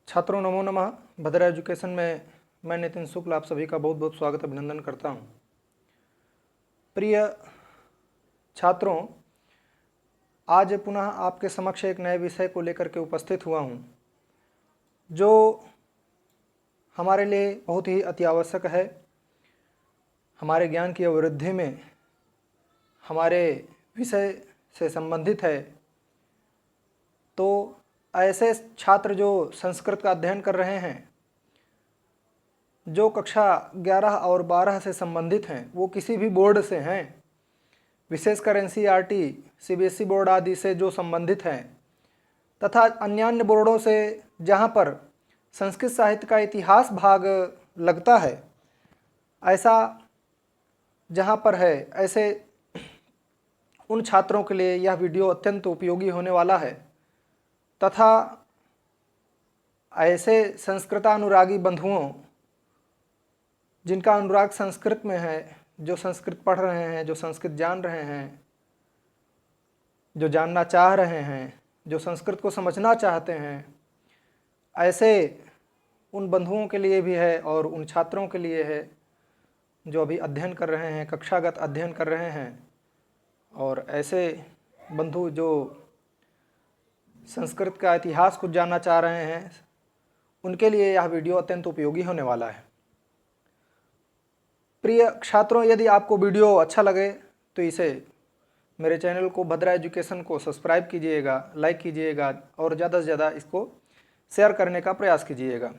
छात्रों नमो नमः। भद्रा एजुकेशन में मैं नितिन शुक्ल आप सभी का बहुत बहुत स्वागत अभिनंदन करता हूं। प्रिय छात्रों, आज पुनः आपके समक्ष एक नए विषय को लेकर के उपस्थित हुआ हूं, जो हमारे लिए बहुत ही अति आवश्यक है। हमारे ज्ञान की अभिवृद्धि में हमारे विषय से संबंधित है। तो ऐसे छात्र जो संस्कृत का अध्ययन कर रहे हैं, जो कक्षा 11 और 12 से संबंधित हैं, वो किसी भी बोर्ड से हैं, विशेषकर एनसीईआरटी, सीबीएसई बोर्ड आदि से जो संबंधित हैं, तथा अन्य बोर्डों से जहाँ पर संस्कृत साहित्य का इतिहास भाग लगता है, ऐसा जहाँ पर है, ऐसे उन छात्रों के लिए यह वीडियो अत्यंत उपयोगी होने वाला है। तथा ऐसे संस्कृतानुरागी बंधुओं जिनका अनुराग संस्कृत में है, जो संस्कृत पढ़ रहे हैं, जो संस्कृत जान रहे हैं, जो जानना चाह रहे हैं, जो संस्कृत को समझना चाहते हैं, ऐसे उन बंधुओं के लिए भी है और उन छात्रों के लिए है जो अभी अध्ययन कर रहे हैं, कक्षागत अध्ययन कर रहे हैं। और ऐसे बंधु जो संस्कृत का इतिहास कुछ जानना चाह रहे हैं, उनके लिए यह वीडियो अत्यंत उपयोगी होने वाला है। प्रिय छात्रों, यदि आपको वीडियो अच्छा लगे तो इसे मेरे चैनल को भद्रा एजुकेशन को सब्सक्राइब कीजिएगा, लाइक कीजिएगा और ज़्यादा से ज़्यादा इसको शेयर करने का प्रयास कीजिएगा।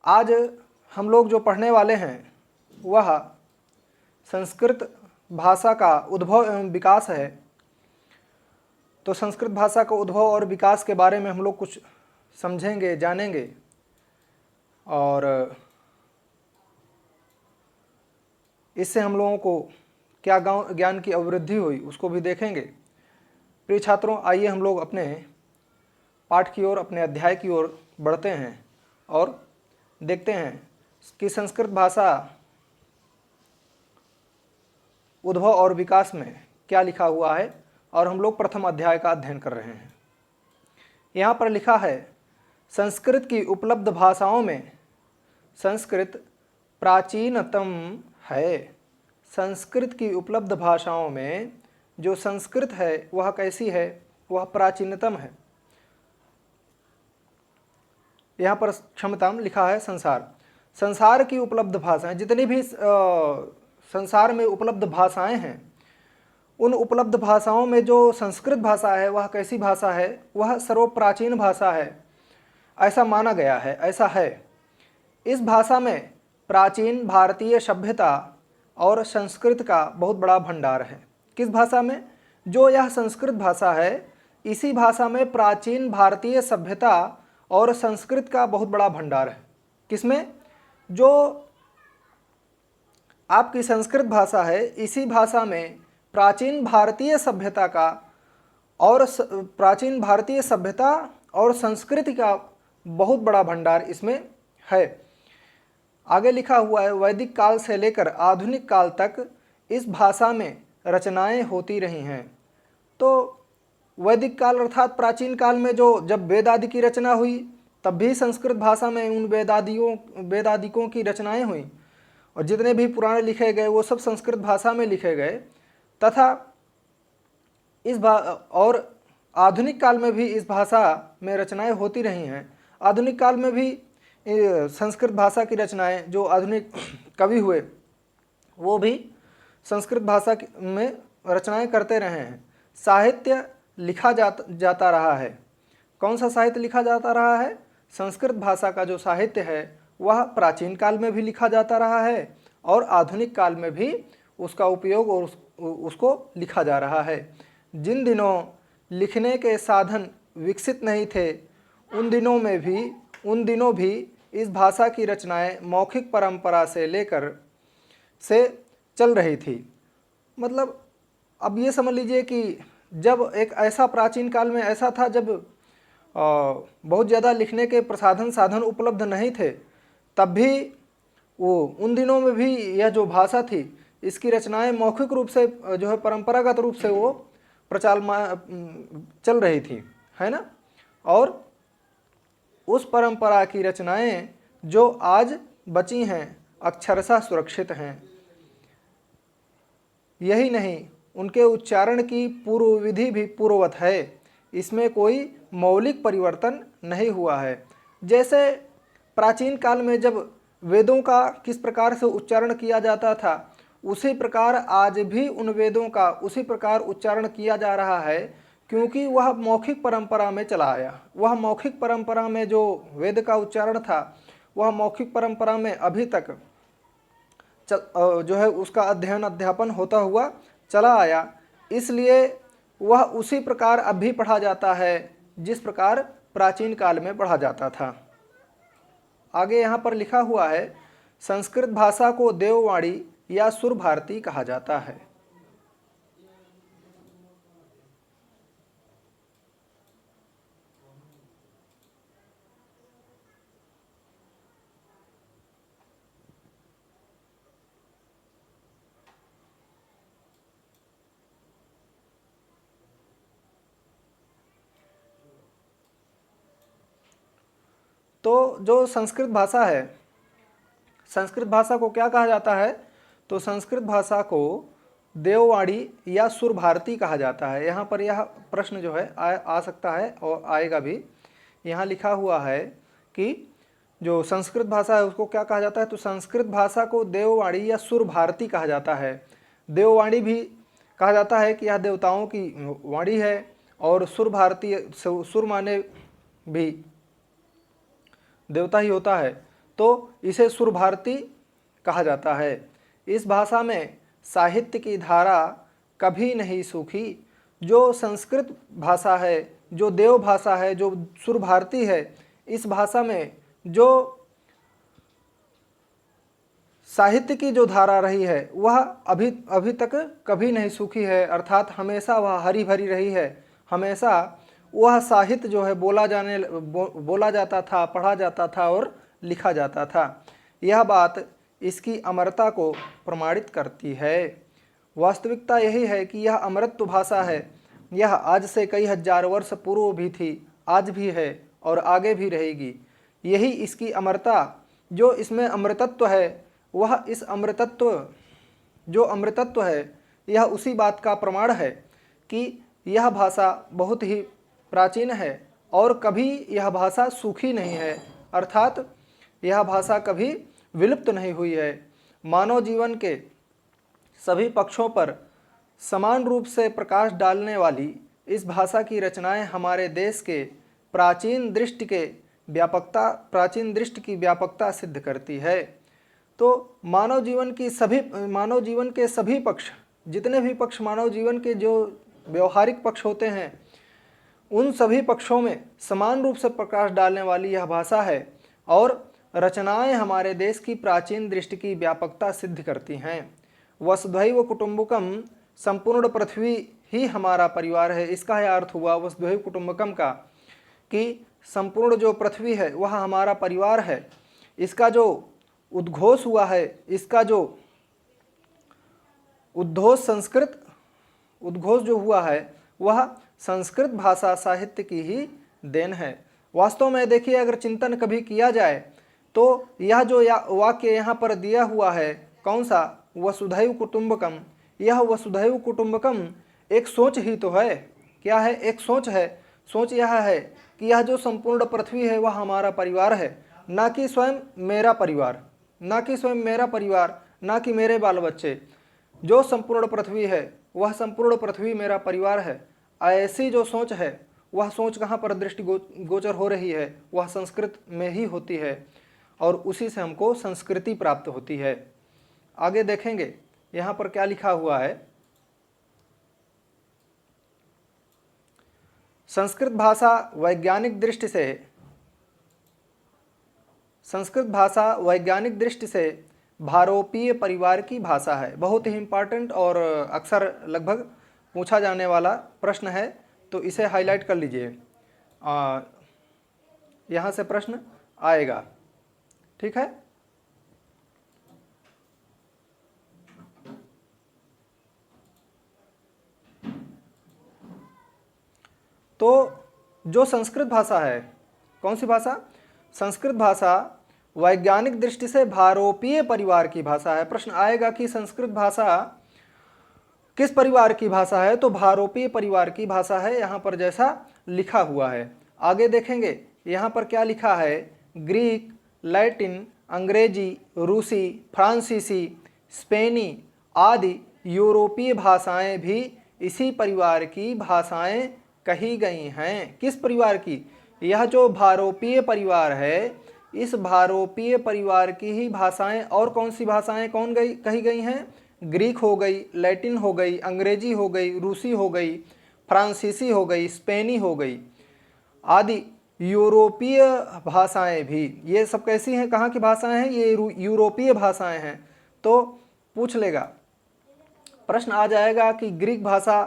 आज हम लोग जो पढ़ने वाले हैं वह संस्कृत भाषा का उद्भव एवं विकास है। तो संस्कृत भाषा का उद्भव और विकास के बारे में हम लोग कुछ समझेंगे, जानेंगे और इससे हम लोगों को क्या ज्ञान की अभिवृद्धि हुई उसको भी देखेंगे। प्रिय छात्रों, आइए हम लोग अपने पाठ की ओर, अपने अध्याय की ओर बढ़ते हैं और देखते हैं कि संस्कृत भाषा उद्भव और विकास में क्या लिखा हुआ है। और हम लोग प्रथम अध्याय का अध्ययन कर रहे हैं। यहाँ पर लिखा है, संस्कृत की उपलब्ध भाषाओं में संस्कृत प्राचीनतम है। संस्कृत की उपलब्ध भाषाओं में जो संस्कृत है वह कैसी है? वह प्राचीनतम है। यहाँ पर क्षमताम लिखा है संसार। संसार की उपलब्ध भाषाएं, जितनी भी संसार में उपलब्ध भाषाएं हैं, उन उपलब्ध भाषाओं में जो संस्कृत भाषा है वह कैसी भाषा है? वह सर्वप्राचीन भाषा है, ऐसा माना गया है, ऐसा है। इस भाषा में प्राचीन भारतीय सभ्यता और संस्कृत का बहुत बड़ा भंडार है। किस भाषा में? जो यह संस्कृत भाषा है, इसी भाषा में प्राचीन भारतीय सभ्यता और संस्कृत का बहुत बड़ा भंडार है। किसमें? जो आपकी संस्कृत भाषा है, इसी भाषा में प्राचीन भारतीय सभ्यता का और प्राचीन भारतीय सभ्यता और संस्कृति का बहुत बड़ा भंडार इसमें है। आगे लिखा हुआ है, वैदिक काल से लेकर आधुनिक काल तक इस भाषा में रचनाएं होती रही हैं। तो वैदिक काल अर्थात प्राचीन काल में जो जब वेद आदि की रचना हुई, तब भी संस्कृत भाषा में उन वेदादिकों की रचनाएं हुई और जितने भी पुराण लिखे गए वो सब संस्कृत भाषा में लिखे गए। तथा और आधुनिक काल में भी इस भाषा में रचनाएं होती रही हैं। आधुनिक काल में भी संस्कृत भाषा की रचनाएं, जो आधुनिक कवि हुए वो भी संस्कृत भाषा में रचनाएं करते रहे हैं। साहित्य लिखा जाता रहा है। कौन सा साहित्य लिखा जाता रहा है? संस्कृत भाषा का जो साहित्य है वह प्राचीन काल में भी लिखा जाता रहा है और आधुनिक काल में भी उसका उपयोग और उसको लिखा जा रहा है। जिन दिनों लिखने के साधन विकसित नहीं थे, उन दिनों भी इस भाषा की रचनाएं मौखिक परंपरा से लेकर से चल रही थी। मतलब अब ये समझ लीजिए कि जब एक ऐसा प्राचीन काल में ऐसा था जब बहुत ज़्यादा लिखने के साधन उपलब्ध नहीं थे, तब भी वो उन दिनों में भी यह जो भाषा थी इसकी रचनाएं मौखिक रूप से जो है परंपरागत रूप से वो चल रही थी, है ना। और उस परंपरा की रचनाएं जो आज बची हैं अक्षरशः सुरक्षित हैं। यही नहीं, उनके उच्चारण की पूर्व विधि भी पूर्ववत है, इसमें कोई मौलिक परिवर्तन नहीं हुआ है। जैसे प्राचीन काल में जब वेदों का किस प्रकार से उच्चारण किया जाता था, उसी प्रकार आज भी उन वेदों का उसी प्रकार उच्चारण किया जा रहा है, क्योंकि वह मौखिक परंपरा में चला आया। वह मौखिक परंपरा में जो वेद का उच्चारण था, वह मौखिक परंपरा में अभी तक जो है उसका अध्ययन अध्यापन होता हुआ चला आया, इसलिए वह उसी प्रकार अब भी पढ़ा जाता है जिस प्रकार प्राचीन काल में पढ़ा जाता था। आगे यहाँ पर लिखा हुआ है, संस्कृत भाषा को देववाणी या सुर भारती कहा जाता है। तो जो संस्कृत भाषा है, संस्कृत भाषा को क्या कहा जाता है? तो संस्कृत भाषा को देववाणी या सुर भारती कहा जाता है। यहाँ पर यह प्रश्न जो है आ सकता है और आएगा भी। यहाँ लिखा हुआ है कि जो संस्कृत भाषा है उसको क्या कहा जाता है? तो संस्कृत भाषा को देववाणी या सुर भारती कहा जाता है। देववाणी भी कहा जाता है कि यह देवताओं की वाणी है, और सुर भारती, सुर माने भी देवता ही होता है, तो इसे सुर भारती कहा जाता है। इस भाषा में साहित्य की धारा कभी नहीं सूखी। जो संस्कृत भाषा है, जो देव भाषा है, जो सुर भारती है, इस भाषा में जो साहित्य की जो धारा रही है वह अभी तक कभी नहीं सूखी है, अर्थात हमेशा वह हरी भरी रही है। हमेशा वह साहित्य जो है बोला जाता था, पढ़ा जाता था और लिखा जाता था। यह बात इसकी अमरता को प्रमाणित करती है। वास्तविकता यही है कि यह अमृत भाषा है। यह आज से कई हजार वर्ष पूर्व भी थी, आज भी है और आगे भी रहेगी। यही इसकी अमरता, जो इसमें अमृतत्व है, वह इस अमृतत्व, जो अमृतत्व है, यह उसी बात का प्रमाण है कि यह भाषा बहुत ही प्राचीन है और कभी यह भाषा सूखी नहीं है, अर्थात यह भाषा कभी विलुप्त नहीं हुई है। मानव जीवन के सभी पक्षों पर समान रूप से प्रकाश डालने वाली इस भाषा की रचनाएं हमारे देश के प्राचीन दृष्टि की व्यापकता सिद्ध करती है। तो मानव जीवन के सभी पक्ष, जितने भी पक्ष मानव जीवन के जो व्यवहारिक पक्ष होते हैं, उन सभी पक्षों में समान रूप से प्रकाश डालने वाली यह भाषा है, और रचनाएं हमारे देश की प्राचीन दृष्टि की व्यापकता सिद्ध करती हैं। वसुधैव कुटुंबकम, संपूर्ण पृथ्वी ही हमारा परिवार है। इसका यह अर्थ हुआ वसुधैव कुटुंबकम का कि संपूर्ण जो पृथ्वी है वह हमारा परिवार है। इसका जो उद्घोष हुआ है, इसका जो उद्घोष जो हुआ है वह संस्कृत भाषा साहित्य की ही देन है। वास्तव में देखिए, अगर चिंतन कभी किया जाए तो यह जो वाक्य यहाँ पर दिया हुआ है, कौन सा? वसुधैव कुटुंबकम। यह वसुधैव कुटुंबकम एक सोच ही तो है। क्या है? एक सोच है। सोच यह है कि यह जो संपूर्ण पृथ्वी है वह हमारा परिवार है, ना कि स्वयं मेरा परिवार, ना कि मेरे बाल बच्चे। जो संपूर्ण पृथ्वी है वह संपूर्ण पृथ्वी मेरा परिवार है। ऐसी जो सोच है, वह सोच कहाँ पर दृष्टि गोचर हो रही है? वह संस्कृत में ही होती है, और उसी से हमको संस्कृति प्राप्त होती है। आगे देखेंगे यहाँ पर क्या लिखा हुआ है। संस्कृत भाषा वैज्ञानिक दृष्टि से भारोपीय परिवार की भाषा है। बहुत ही इम्पॉर्टेंट और अक्सर लगभग पूछा जाने वाला प्रश्न है, तो इसे हाईलाइट कर लीजिए। यहाँ से प्रश्न आएगा, ठीक है। तो जो संस्कृत भाषा है, कौन सी भाषा? संस्कृत भाषा वैज्ञानिक दृष्टि से भारोपीय परिवार की भाषा है। प्रश्न आएगा कि संस्कृत भाषा किस परिवार की भाषा है, तो भारोपीय परिवार की भाषा है, यहाँ पर जैसा लिखा हुआ है। आगे देखेंगे यहाँ पर क्या लिखा है, ग्रीक, लैटिन, अंग्रेजी, रूसी, फ्रांसीसी, स्पेनी आदि यूरोपीय भाषाएं भी इसी परिवार की भाषाएं कही गई हैं। किस परिवार की? यह जो भारोपीय परिवार है, इस भारोपीय परिवार की ही भाषाएं, और कौन सी भाषाएं कही गई हैं? ग्रीक हो गई, लैटिन हो गई, अंग्रेजी हो गई, रूसी हो गई, फ्रांसीसी हो गई, स्पेनी हो गई आदि यूरोपीय भाषाएं भी। ये सब कैसी हैं, कहाँ की भाषाएं हैं? ये यूरोपीय भाषाएं हैं। तो पूछ लेगा, प्रश्न आ जाएगा कि ग्रीक भाषा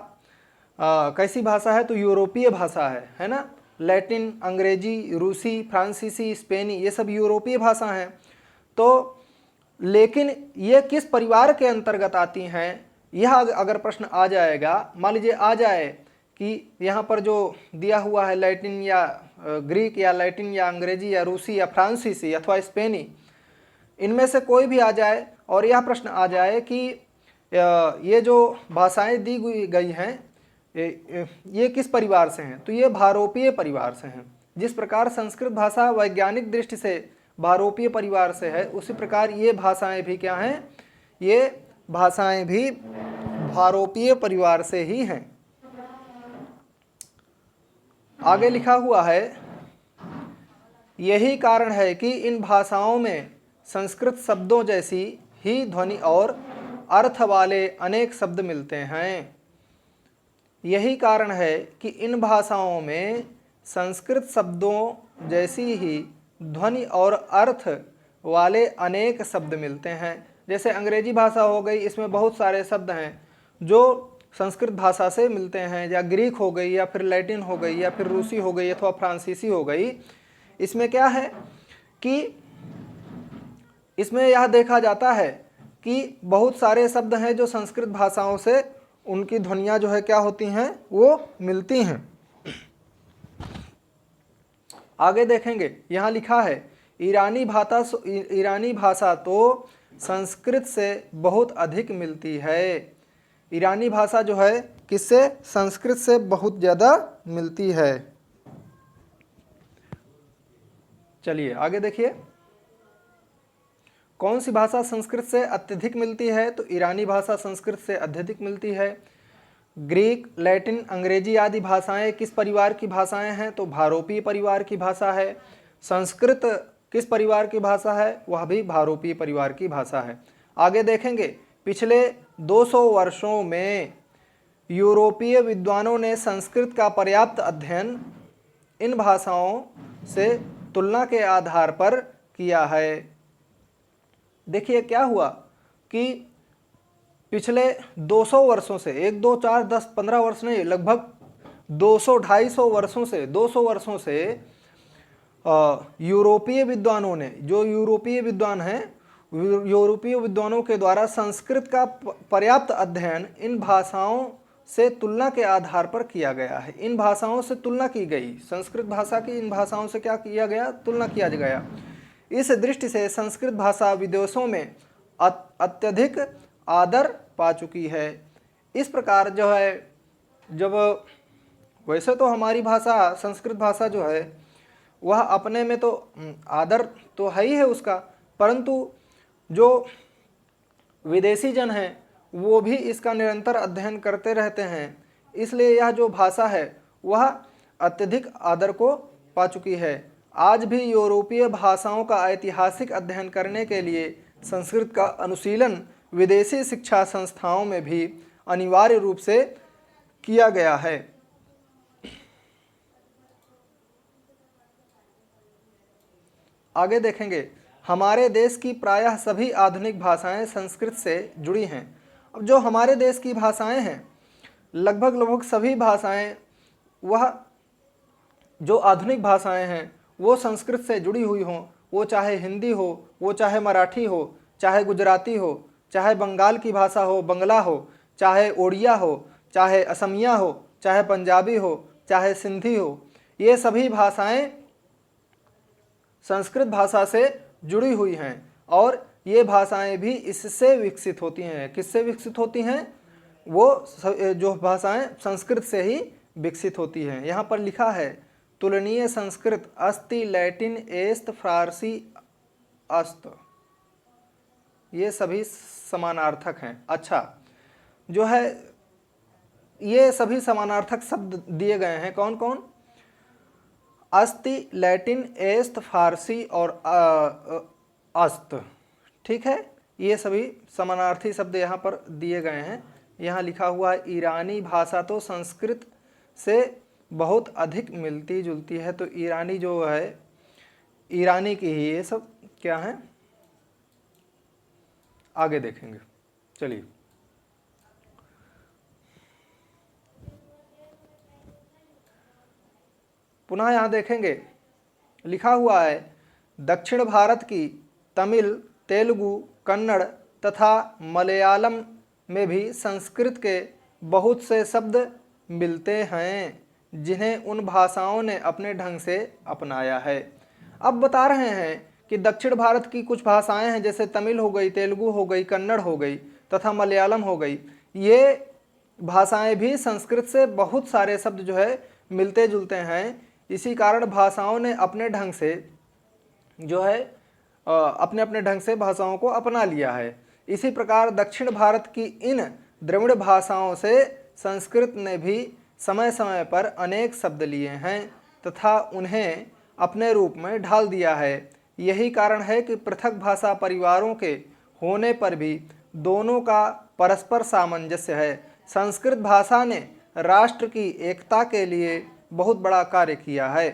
कैसी भाषा है, तो यूरोपीय भाषा है ना। लैटिन, अंग्रेजी, रूसी, फ्रांसीसी, स्पेनी ये सब यूरोपीय भाषा हैं। तो लेकिन ये किस परिवार के अंतर्गत आती हैं, यह अगर प्रश्न आ जाएगा, मान लीजिए आ जाए कि यहाँ पर जो दिया हुआ है लैटिन या ग्रीक या लैटिन या अंग्रेजी या रूसी या फ्रांसीसी अथवा स्पेनी, इनमें से कोई भी आ जाए और यह प्रश्न आ जाए कि ये जो भाषाएं दी गई हैं ये किस परिवार से हैं, तो ये भारोपीय परिवार से हैं। जिस प्रकार संस्कृत भाषा वैज्ञानिक दृष्टि से भारोपीय परिवार से है, उसी प्रकार ये भाषाएं भी क्या हैं, ये भाषाएं भी भारोपीय परिवार से ही हैं। आगे लिखा हुआ है, यही कारण है कि इन भाषाओं में संस्कृत शब्दों जैसी ही ध्वनि और अर्थ वाले अनेक शब्द मिलते हैं। यही कारण है कि इन भाषाओं में संस्कृत शब्दों जैसी ही ध्वनि और अर्थ वाले अनेक शब्द मिलते हैं। जैसे अंग्रेजी भाषा हो गई, इसमें बहुत सारे शब्द हैं जो संस्कृत भाषा से मिलते हैं, या ग्रीक हो गई, या फिर लैटिन हो गई, या फिर रूसी हो गई अथवा फ्रांसीसी हो गई। इसमें क्या है कि इसमें यह देखा जाता है कि बहुत सारे शब्द हैं जो संस्कृत भाषाओं से उनकी ध्वनियाँ जो है क्या होती हैं, वो मिलती हैं। आगे देखेंगे, यहाँ लिखा है ईरानी भाषा तो संस्कृत से बहुत अधिक मिलती है। ईरानी भाषा जो है किससे? संस्कृत से बहुत ज़्यादा मिलती है। चलिए आगे देखिए, कौन सी भाषा संस्कृत से अत्यधिक मिलती है, तो ईरानी भाषा संस्कृत से अत्यधिक मिलती है। ग्रीक, लैटिन, अंग्रेजी आदि भाषाएं किस परिवार की भाषाएं हैं, तो भारोपीय परिवार की भाषा है। संस्कृत किस परिवार की भाषा है, वह भी भारोपीय परिवार की भाषा है। आगे देखेंगे, पिछले 200 वर्षों में यूरोपीय विद्वानों ने संस्कृत का पर्याप्त अध्ययन इन भाषाओं से तुलना के आधार पर किया है। देखिए क्या हुआ कि पिछले 200 वर्षों से, 1 2 4 10 15 वर्ष नहीं, लगभग 200 वर्षों से यूरोपीय विद्वानों ने, जो यूरोपीय विद्वान हैं, यूरोपीय विद्वानों के द्वारा संस्कृत का पर्याप्त अध्ययन इन भाषाओं से तुलना के आधार पर किया गया है। इन भाषाओं से तुलना की गई, संस्कृत भाषा की इन भाषाओं से क्या किया गया, तुलना किया गया। इस दृष्टि से संस्कृत भाषा विदेशों में अत्यधिक आदर पा चुकी है। इस प्रकार जो है, जब वैसे तो हमारी भाषा संस्कृत भाषा जो है वह अपने में तो आदर तो है ही है उसका, परंतु जो विदेशी जन हैं वो भी इसका निरंतर अध्ययन करते रहते हैं, इसलिए यह जो भाषा है वह अत्यधिक आदर को पा चुकी है। आज भी यूरोपीय भाषाओं का ऐतिहासिक अध्ययन करने के लिए संस्कृत का अनुशीलन विदेशी शिक्षा संस्थाओं में भी अनिवार्य रूप से किया गया है। आगे देखेंगे, हमारे देश की प्रायः सभी आधुनिक भाषाएं संस्कृत से जुड़ी हैं। अब जो हमारे देश की भाषाएं हैं, लगभग सभी भाषाएं, वह जो आधुनिक भाषाएं हैं वो संस्कृत से जुड़ी हुई हों, वो चाहे हिंदी हो, वो चाहे मराठी हो, चाहे गुजराती हो, चाहे बंगाल की भाषा हो, बंगला हो, चाहे ओडिया हो, चाहे असमिया हो, चाहे पंजाबी हो, चाहे सिंधी हो, ये सभी भाषाएं संस्कृत भाषा से जुड़ी हुई हैं और ये भाषाएं भी इससे विकसित होती हैं। किससे विकसित होती हैं? वो जो भाषाएं संस्कृत से ही विकसित होती हैं। यहाँ पर लिखा है तुलनीय संस्कृत अस्ति लैटिन एस्त फारसी अस्त, ये सभी समानार्थक हैं। अच्छा, जो है ये सभी समानार्थक शब्द दिए गए हैं, कौन कौन? अस्ति, लैटिन, एस्त, फारसी और अस्त। ठीक है, ये सभी समानार्थी शब्द यहाँ पर दिए गए हैं। यहाँ लिखा हुआ है ईरानी भाषा तो संस्कृत से बहुत अधिक मिलती जुलती है। तो ईरानी जो है, ईरानी की ही ये सब क्या है, आगे देखेंगे। चलिए, पुनः यहाँ देखेंगे लिखा हुआ है दक्षिण भारत की तमिल, तेलुगु, कन्नड़ तथा मलयालम में भी संस्कृत के बहुत से शब्द मिलते हैं जिन्हें उन भाषाओं ने अपने ढंग से अपनाया है। अब बता रहे हैं कि दक्षिण भारत की कुछ भाषाएं हैं, जैसे तमिल हो गई, तेलुगु हो गई, कन्नड़ हो गई तथा मलयालम हो गई। ये भाषाएं भी संस्कृत से बहुत सारे शब्द जो है मिलते जुलते हैं। इसी कारण भाषाओं ने अपने ढंग से जो है अपने अपने ढंग से भाषाओं को अपना लिया है। इसी प्रकार दक्षिण भारत की इन द्रविड़ भाषाओं से संस्कृत ने भी समय समय पर अनेक शब्द लिए हैं तथा उन्हें अपने रूप में ढाल दिया है। यही कारण है कि पृथक भाषा परिवारों के होने पर भी दोनों का परस्पर सामंजस्य है। संस्कृत भाषा ने राष्ट्र की एकता के लिए बहुत बड़ा कार्य किया है।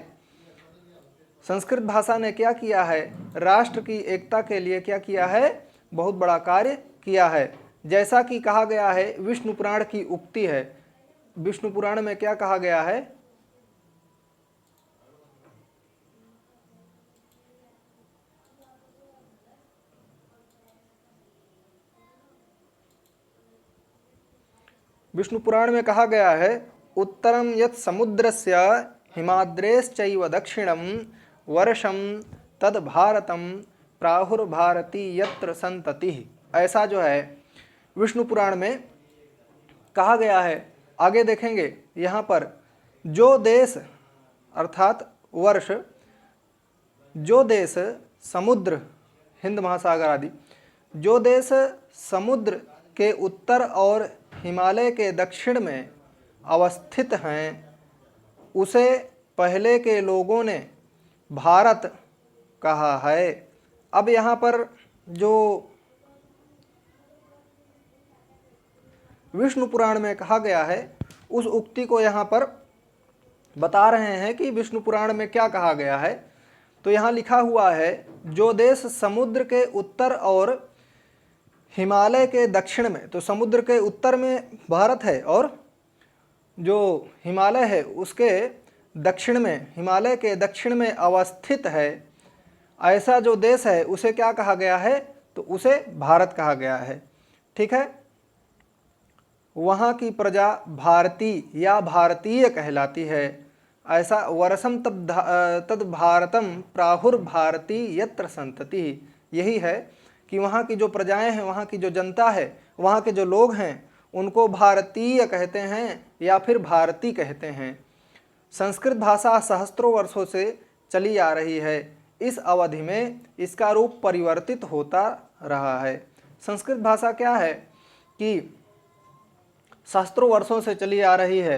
संस्कृत भाषा ने क्या किया है? राष्ट्र की एकता के लिए क्या किया है? बहुत बड़ा कार्य किया है। जैसा कि कहा गया है, विष्णु पुराण की उक्ति है। विष्णु पुराण में क्या कहा गया है? विष्णु पुराण में कहा गया है उत्तरम यत् समुद्रस्य हिमाद्रेश्चैव दक्षिणम वर्षम तद भारतम प्राहुर्भारती यत्र संतति। ऐसा जो है विष्णु पुराण में कहा गया है। आगे देखेंगे यहाँ पर जो देश अर्थात वर्ष, जो देश समुद्र, हिंद महासागर आदि, जो देश समुद्र के उत्तर और हिमालय के दक्षिण में अवस्थित हैं उसे पहले के लोगों ने भारत कहा है। अब यहाँ पर जो विष्णु पुराण में कहा गया है उस उक्ति को यहाँ पर बता रहे हैं कि विष्णु पुराण में क्या कहा गया है। तो यहाँ लिखा हुआ है जो देश समुद्र के उत्तर और हिमालय के दक्षिण में, तो समुद्र के उत्तर में भारत है और जो हिमालय है उसके दक्षिण में, हिमालय के दक्षिण में अवस्थित है, ऐसा जो देश है उसे क्या कहा गया है? तो उसे भारत कहा गया है। ठीक है, वहाँ की प्रजा भारतीय या भारतीय कहलाती है। ऐसा वर्षम तद भारतम प्राहुर्भारती यत्र संतति। यही है कि वहाँ की जो प्रजाएं हैं, वहाँ की जो जनता है, वहाँ के जो लोग हैं उनको भारतीय कहते हैं या फिर भारती कहते हैं। संस्कृत भाषा सहस्त्रों वर्षों से चली आ रही है। इस अवधि में इसका रूप परिवर्तित होता रहा है। संस्कृत भाषा क्या है कि सहस्त्रों वर्षों से चली आ रही है,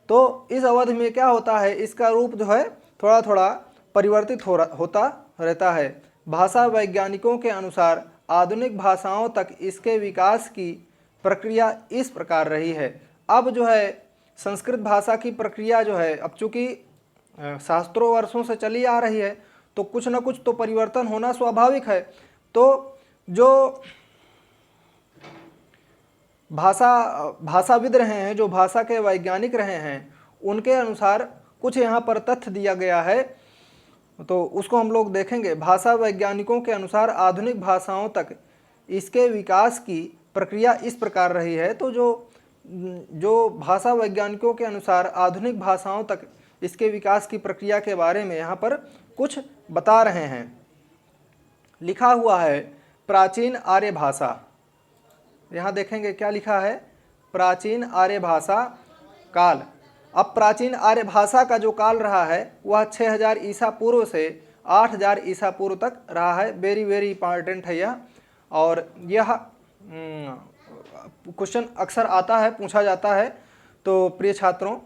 तो इस अवधि में क्या होता है, इसका रूप जो है थोड़ा थोड़ा परिवर्तित होता रहता है। भाषा वैज्ञानिकों के अनुसार आधुनिक भाषाओं तक इसके विकास की प्रक्रिया इस प्रकार रही है। अब जो है संस्कृत भाषा की प्रक्रिया जो है, अब चूँकि सहस्त्रों वर्षों से चली आ रही है तो कुछ न कुछ तो परिवर्तन होना स्वाभाविक है। तो जो भाषाविद रहे हैं, जो भाषा के वैज्ञानिक रहे हैं, उनके अनुसार कुछ यहाँ पर तथ्य दिया गया है, तो उसको हम लोग देखेंगे। भाषा वैज्ञानिकों के अनुसार आधुनिक भाषाओं तक इसके विकास की प्रक्रिया इस प्रकार रही है। तो जो भाषा वैज्ञानिकों के अनुसार आधुनिक भाषाओं तक इसके विकास की प्रक्रिया के बारे में यहाँ पर कुछ बता रहे हैं। लिखा हुआ है प्राचीन आर्य भाषा। यहाँ देखेंगे क्या लिखा है, प्राचीन आर्य भाषा काल। अब प्राचीन आर्य भाषा का जो काल रहा है वह 6000 ईसा पूर्व से 8000 ईसा पूर्व तक रहा है। वेरी वेरी इंपॉर्टेंट है यह, और यह क्वेश्चन अक्सर आता है, पूछा जाता है। तो प्रिय छात्रों,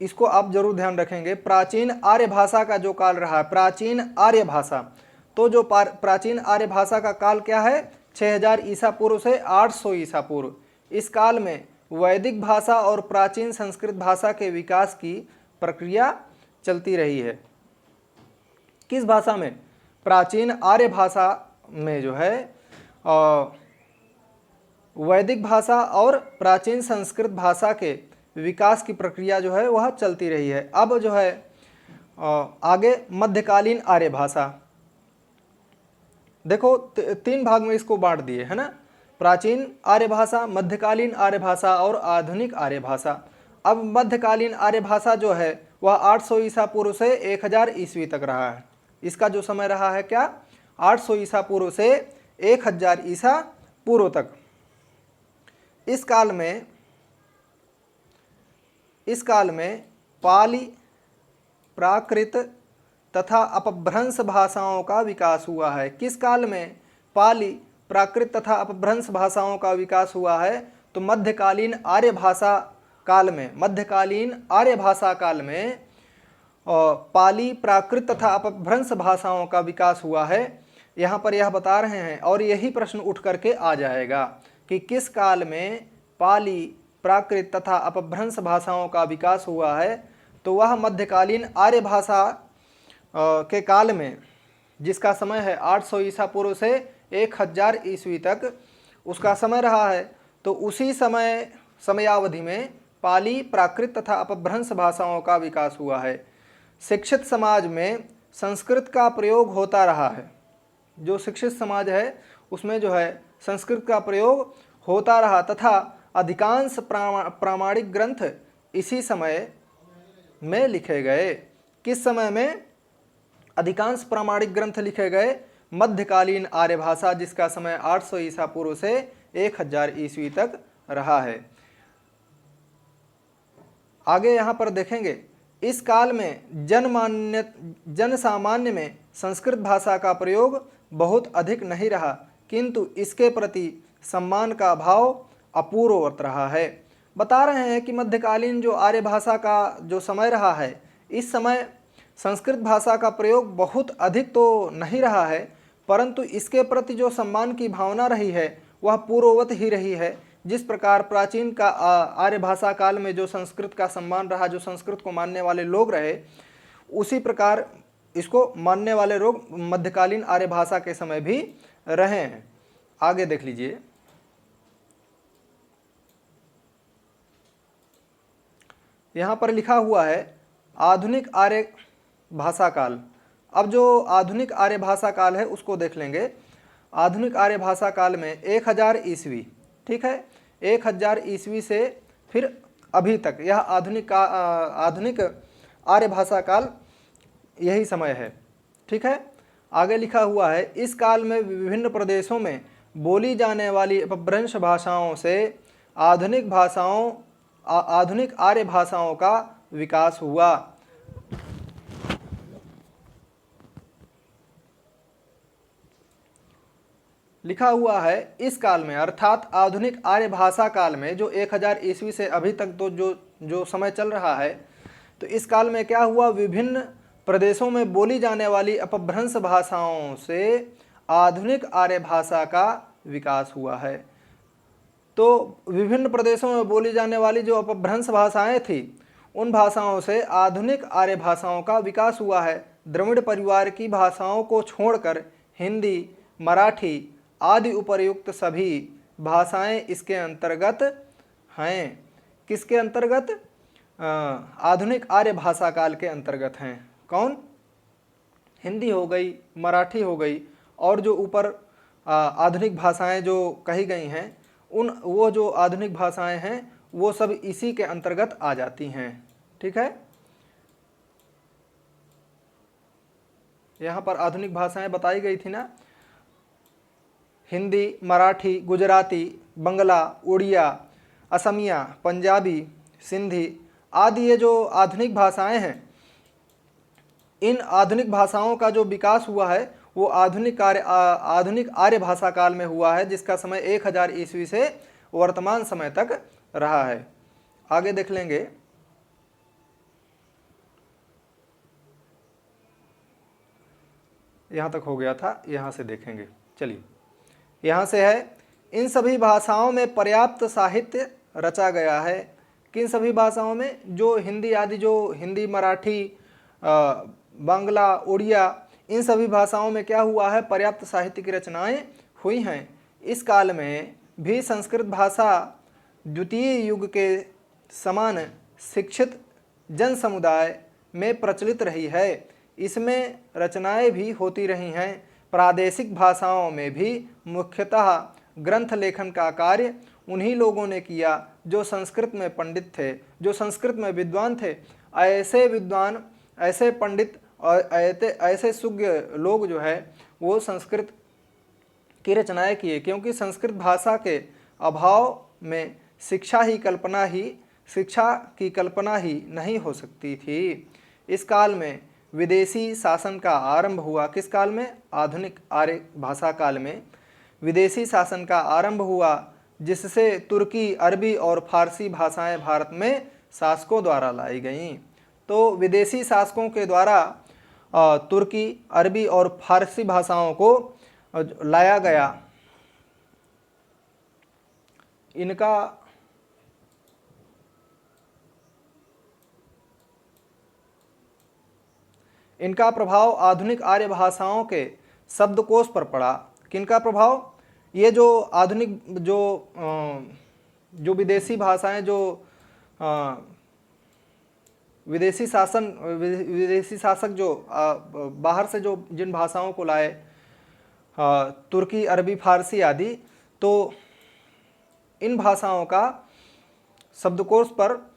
इसको आप जरूर ध्यान रखेंगे। प्राचीन आर्य भाषा का जो काल रहा है, प्राचीन आर्य भाषा, तो जो प्राचीन आर्य भाषा का काल क्या है, 6000 ईसा पूर्व से 800 ईसा पूर्व। इस काल में वैदिक भाषा और प्राचीन संस्कृत भाषा के विकास की प्रक्रिया चलती रही है। किस भाषा में, प्राचीन आर्य भाषा में जो है वैदिक भाषा और प्राचीन संस्कृत भाषा के विकास की प्रक्रिया जो है वह चलती रही है। अब जो है आगे मध्यकालीन आर्य भाषा, देखो 3 भाग में इसको बांट दिए है ना, प्राचीन आर्य भाषा, मध्यकालीन आर्य भाषा और आधुनिक आर्य भाषा। अब मध्यकालीन आर्य भाषा जो है वह 800 ईसा पूर्व से 1000 ईस्वी तक रहा है। इसका जो समय रहा है क्या, 800 ईसा पूर्व से 1000 ईसा पूर्व तक। इस काल में पाली, प्राकृत तथा अपभ्रंश भाषाओं का विकास हुआ है। किस काल में पाली, प्राकृत तथा अपभ्रंश भाषाओं का विकास हुआ है, तो मध्यकालीन आर्य भाषा काल में। मध्यकालीन आर्य भाषा काल में पाली, प्राकृत तथा अपभ्रंश भाषाओं का विकास हुआ है। यहाँ पर यह बता रहे हैं, और यही प्रश्न उठ करके आ जाएगा कि किस काल में पाली, प्राकृत तथा अपभ्रंश भाषाओं का विकास हुआ है, तो वह मध्यकालीन आर्य भाषा के काल में, जिसका समय है 800 ईसा पूर्व से 1000 ईस्वी तक उसका समय रहा है। तो उसी समयावधि में पाली, प्राकृत तथा अपभ्रंश भाषाओं का विकास हुआ है। शिक्षित समाज में संस्कृत का प्रयोग होता रहा है। जो शिक्षित समाज है उसमें जो है संस्कृत का प्रयोग होता रहा, तथा अधिकांश प्रामाणिक ग्रंथ इसी समय में लिखे गए। किस समय में अधिकांश प्रामाणिक ग्रंथ लिखे गए, मध्यकालीन आर्य भाषा, जिसका समय 800 ईसा पूर्व से 1000 ईस्वी तक रहा है। आगे यहाँ पर देखेंगे, इस काल में जन सामान्य में संस्कृत भाषा का प्रयोग बहुत अधिक नहीं रहा, किंतु इसके प्रति सम्मान का भाव अपूर्ववत रहा है। बता रहे हैं कि मध्यकालीन जो आर्य भाषा का जो समय रहा है, इस समय संस्कृत भाषा का प्रयोग बहुत अधिक तो नहीं रहा है, परंतु इसके प्रति जो सम्मान की भावना रही है वह पूर्ववत ही रही है। जिस प्रकार प्राचीन का आर्य भाषा काल में जो संस्कृत का सम्मान रहा, जो संस्कृत को मानने वाले लोग रहे, उसी प्रकार इसको मानने वाले लोग मध्यकालीन आर्य भाषा के समय भी रहे हैं। आगे देख लीजिए, यहाँ पर लिखा हुआ है आधुनिक आर्य भाषा काल। अब जो आधुनिक आर्य भाषा काल है उसको देख लेंगे। आधुनिक आर्य भाषा काल में 1000 ईस्वी, ठीक है, 1000 ईस्वी से फिर अभी तक यह आधुनिक आर्य भाषा काल यही समय है, ठीक है। आगे लिखा हुआ है, इस काल में विभिन्न प्रदेशों में बोली जाने वाली अपभ्रंश भाषाओं से आधुनिक आर्य भाषाओं का विकास हुआ। लिखा हुआ है इस काल में, अर्थात आधुनिक आर्य भाषा काल में, जो 1000 ईस्वी से अभी तक तो जो समय चल रहा है, तो इस काल में क्या हुआ, विभिन्न प्रदेशों में बोली जाने वाली अपभ्रंश भाषाओं से आधुनिक आर्य भाषा का विकास हुआ है। तो विभिन्न प्रदेशों में बोली जाने वाली जो अपभ्रंश भाषाएं थी, उन भाषाओं से आधुनिक आर्य भाषाओं का विकास हुआ है। द्रविड़ परिवार की भाषाओं को छोड़कर हिंदी, मराठी आदि उपर्युक्त सभी भाषाएं इसके अंतर्गत हैं। किसके अंतर्गत, आधुनिक आर्य भाषा काल के अंतर्गत हैं। कौन, हिंदी हो गई, मराठी हो गई, और जो ऊपर आधुनिक भाषाएं जो कही गई हैं, वो जो आधुनिक भाषाएं हैं वो सब इसी के अंतर्गत आ जाती हैं, ठीक है। यहाँ पर आधुनिक भाषाएं बताई गई थी ना, हिंदी, मराठी, गुजराती, बंगला, उड़िया, असमिया, पंजाबी, सिंधी आदि ये जो आधुनिक भाषाएं हैं, इन आधुनिक भाषाओं का जो विकास हुआ है वो आधुनिक आर्य भाषा काल में हुआ है, जिसका समय 1000 ईस्वी से वर्तमान समय तक रहा है। आगे देख लेंगे। यहाँ तक हो गया था, यहाँ से देखेंगे। चलिए, यहाँ से है, इन सभी भाषाओं में पर्याप्त साहित्य रचा गया है। किन सभी भाषाओं में? जो हिंदी आदि, जो हिंदी, मराठी, बांग्ला, उड़िया, इन सभी भाषाओं में क्या हुआ है? पर्याप्त साहित्य की रचनाएं हुई हैं। इस काल में भी संस्कृत भाषा द्वितीय युग के समान शिक्षित जन समुदाय में प्रचलित रही है। इसमें रचनाएं भी होती रही हैं। प्रादेशिक भाषाओं में भी मुख्यतः ग्रंथ लेखन का कार्य उन्हीं लोगों ने किया जो संस्कृत में पंडित थे, जो संस्कृत में विद्वान थे। ऐसे विद्वान, ऐसे पंडित और ऐसे सुज्ञ लोग जो है वो संस्कृत की रचनाएं किए, क्योंकि संस्कृत भाषा के अभाव में शिक्षा की कल्पना ही नहीं हो सकती थी। इस काल में विदेशी शासन का आरंभ हुआ। किस काल में? आधुनिक आर्य भाषा काल में विदेशी शासन का आरंभ हुआ, जिससे तुर्की, अरबी और फारसी भाषाएं भारत में शासकों द्वारा लाई गईं। तो विदेशी शासकों के द्वारा तुर्की, अरबी और फारसी भाषाओं को लाया गया। इनका प्रभाव आधुनिक आर्य भाषाओं के शब्दकोश पर पड़ा। किनका प्रभाव? ये जो आधुनिक जो विदेशी भाषाएं, जो विदेशी शासक जो बाहर से जो जिन भाषाओं को लाए, तुर्की, अरबी, फारसी आदि, तो इन भाषाओं का शब्दकोश पर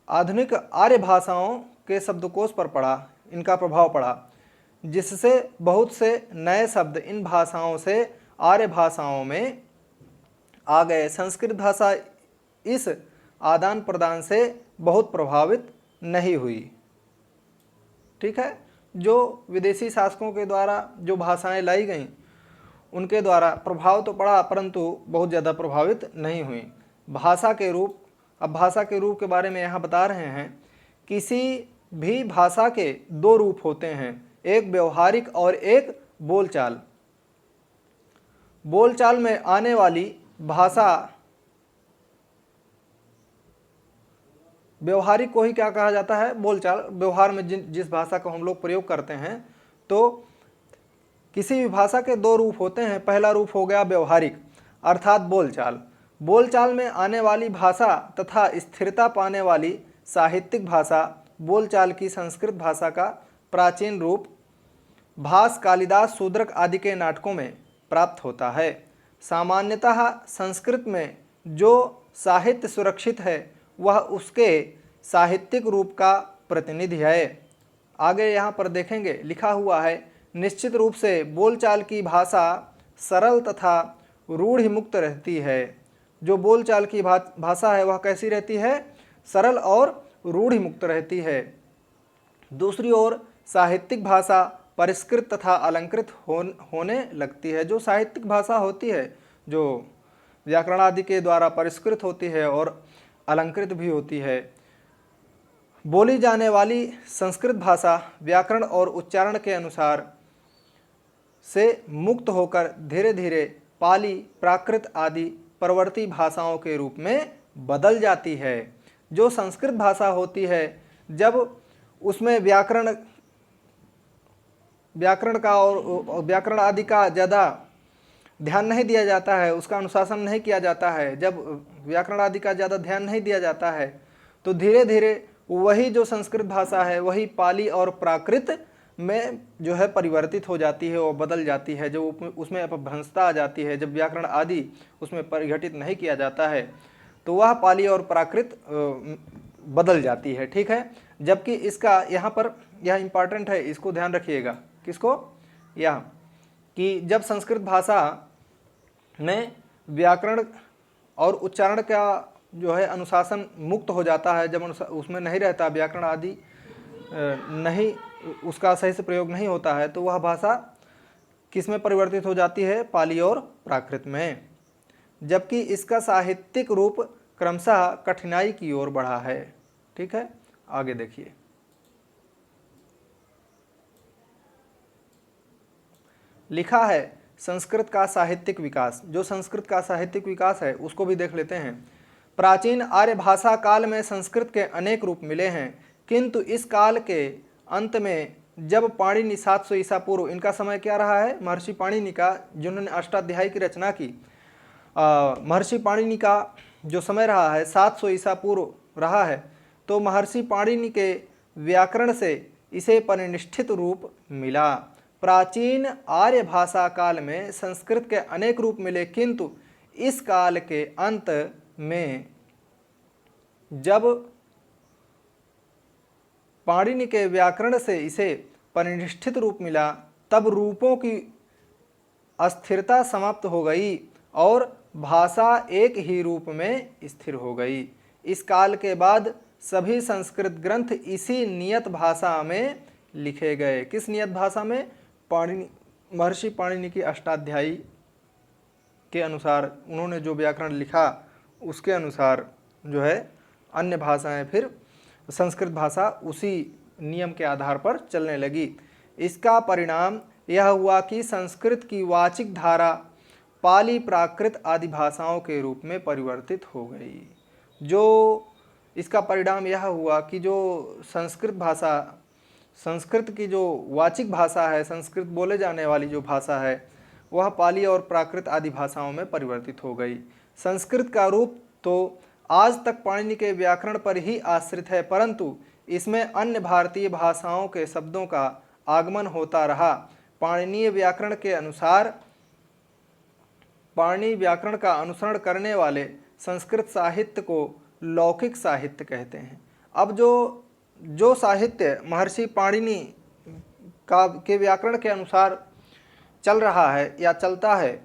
आधुनिक आर्य भाषाओं के शब्दकोश पर पड़ा, इनका प्रभाव पड़ा, जिससे बहुत से नए शब्द इन भाषाओं से आर्य भाषाओं में आ गए। संस्कृत भाषा इस आदान प्रदान से बहुत प्रभावित नहीं हुई। ठीक है, जो विदेशी शासकों के द्वारा जो भाषाएं लाई गईं उनके द्वारा प्रभाव तो पड़ा, परंतु बहुत ज़्यादा प्रभावित नहीं हुई। भाषा के रूप, अब भाषा के रूप के बारे में यहाँ बता रहे हैं। किसी भी भाषा के दो रूप होते हैं, एक व्यवहारिक और एक बोलचाल। बोलचाल में आने वाली भाषा, व्यवहारिक को ही क्या कहा जाता है? बोलचाल। व्यवहार में जिस भाषा को हम लोग प्रयोग करते हैं, तो किसी भी भाषा के दो रूप होते हैं। पहला रूप हो गया व्यवहारिक, अर्थात बोलचाल। बोलचाल में आने वाली भाषा तथा स्थिरता पाने वाली साहित्यिक भाषा बोलचाल की संस्कृत भाषा का प्राचीन रूप भास, कालिदास, शूद्रक आदि के नाटकों में प्राप्त होता है। सामान्यतः संस्कृत में जो साहित्य सुरक्षित है वह उसके साहित्यिक रूप का प्रतिनिधि है। आगे यहाँ पर देखेंगे, लिखा हुआ है, निश्चित रूप से बोलचाल की भाषा सरल तथा रूढ़िमुक्त रहती है। जो बोलचाल की भाषा है वह कैसी रहती है? सरल और रूढ़िमुक्त रहती है। दूसरी ओर साहित्यिक भाषा परिष्कृत तथा अलंकृत होने लगती है। जो साहित्यिक भाषा होती है, जो व्याकरण आदि के द्वारा परिष्कृत होती है और अलंकृत भी होती है। बोली जाने वाली संस्कृत भाषा व्याकरण और उच्चारण के अनुसार से मुक्त होकर धीरे धीरे पाली, प्राकृत आदि परवर्ती भाषाओं के रूप में बदल जाती है। जो संस्कृत भाषा होती है, जब उसमें व्याकरण का और व्याकरण आदि का ज़्यादा ध्यान नहीं दिया जाता है, उसका अनुशासन नहीं किया जाता है, जब व्याकरण आदि का ज़्यादा ध्यान नहीं दिया जाता है, तो धीरे धीरे वही जो संस्कृत भाषा है वही पाली और प्राकृत में जो है परिवर्तित हो जाती है और बदल जाती है। जो उसमें अपभ्रंशता आ जाती है, जब व्याकरण आदि उसमें परिघटित नहीं किया जाता है, तो वह पाली और प्राकृत बदल जाती है। ठीक है, जबकि इसका यहाँ पर यह इंपॉर्टेंट है, इसको ध्यान रखिएगा। किसको? यह कि जब संस्कृत भाषा में व्याकरण और उच्चारण का जो है अनुशासन मुक्त हो जाता है, जब उसमें नहीं रहता व्याकरण आदि नहीं, उसका सही से प्रयोग नहीं होता है, तो वह भाषा किस में परिवर्तित हो जाती है? पाली और प्राकृत में। जबकि इसका साहित्यिक रूप क्रमशः कठिनाई की ओर बढ़ा है। ठीक है, आगे देखिए। लिखा है संस्कृत का साहित्यिक विकास। जो संस्कृत का साहित्यिक विकास है उसको भी देख लेते हैं। प्राचीन आर्य भाषा काल में संस्कृत के अनेक रूप मिले हैं, किंतु इस काल के अंत में जब पाणिनि 700 ईसा पूर्व, इनका समय क्या रहा है? महर्षि पाणिनि का, जिन्होंने अष्टाध्यायी की रचना की, महर्षि पाणिनि का जो समय रहा है 700 ईसा पूर्व रहा है, तो महर्षि पाणिनि के व्याकरण से इसे परिनिष्ठित रूप मिला। प्राचीन आर्य भाषा काल में संस्कृत के अनेक रूप मिले, किंतु इस काल के अंत में जब पाणिनि के व्याकरण से इसे परिनिष्ठित रूप मिला, तब रूपों की अस्थिरता समाप्त हो गई और भाषा एक ही रूप में स्थिर हो गई। इस काल के बाद सभी संस्कृत ग्रंथ इसी नियत भाषा में लिखे गए। किस नियत भाषा में? महर्षि पाणिनि की अष्टाध्यायी के अनुसार उन्होंने जो व्याकरण लिखा उसके अनुसार जो है अन्य भाषाएं फिर संस्कृत भाषा उसी नियम के आधार पर चलने लगी। इसका परिणाम यह हुआ कि संस्कृत की वाचिक धारा पाली, प्राकृत आदि भाषाओं के रूप में परिवर्तित हो गई। जो इसका परिणाम यह हुआ कि जो संस्कृत भाषा, संस्कृत की जो वाचिक भाषा है, संस्कृत बोले जाने वाली जो भाषा है, वह पाली और प्राकृत आदि भाषाओं में परिवर्तित हो गई। संस्कृत का रूप तो आज तक पाणिनि के व्याकरण पर ही आश्रित है, परंतु इसमें अन्य भारतीय भाषाओं के शब्दों का आगमन होता रहा। पाणिनीय व्याकरण के अनुसार, पाणिनीय व्याकरण का अनुसरण करने वाले संस्कृत साहित्य को लौकिक साहित्य कहते हैं। अब जो साहित्य महर्षि पाणिनि के व्याकरण के अनुसार चल रहा है या चलता है,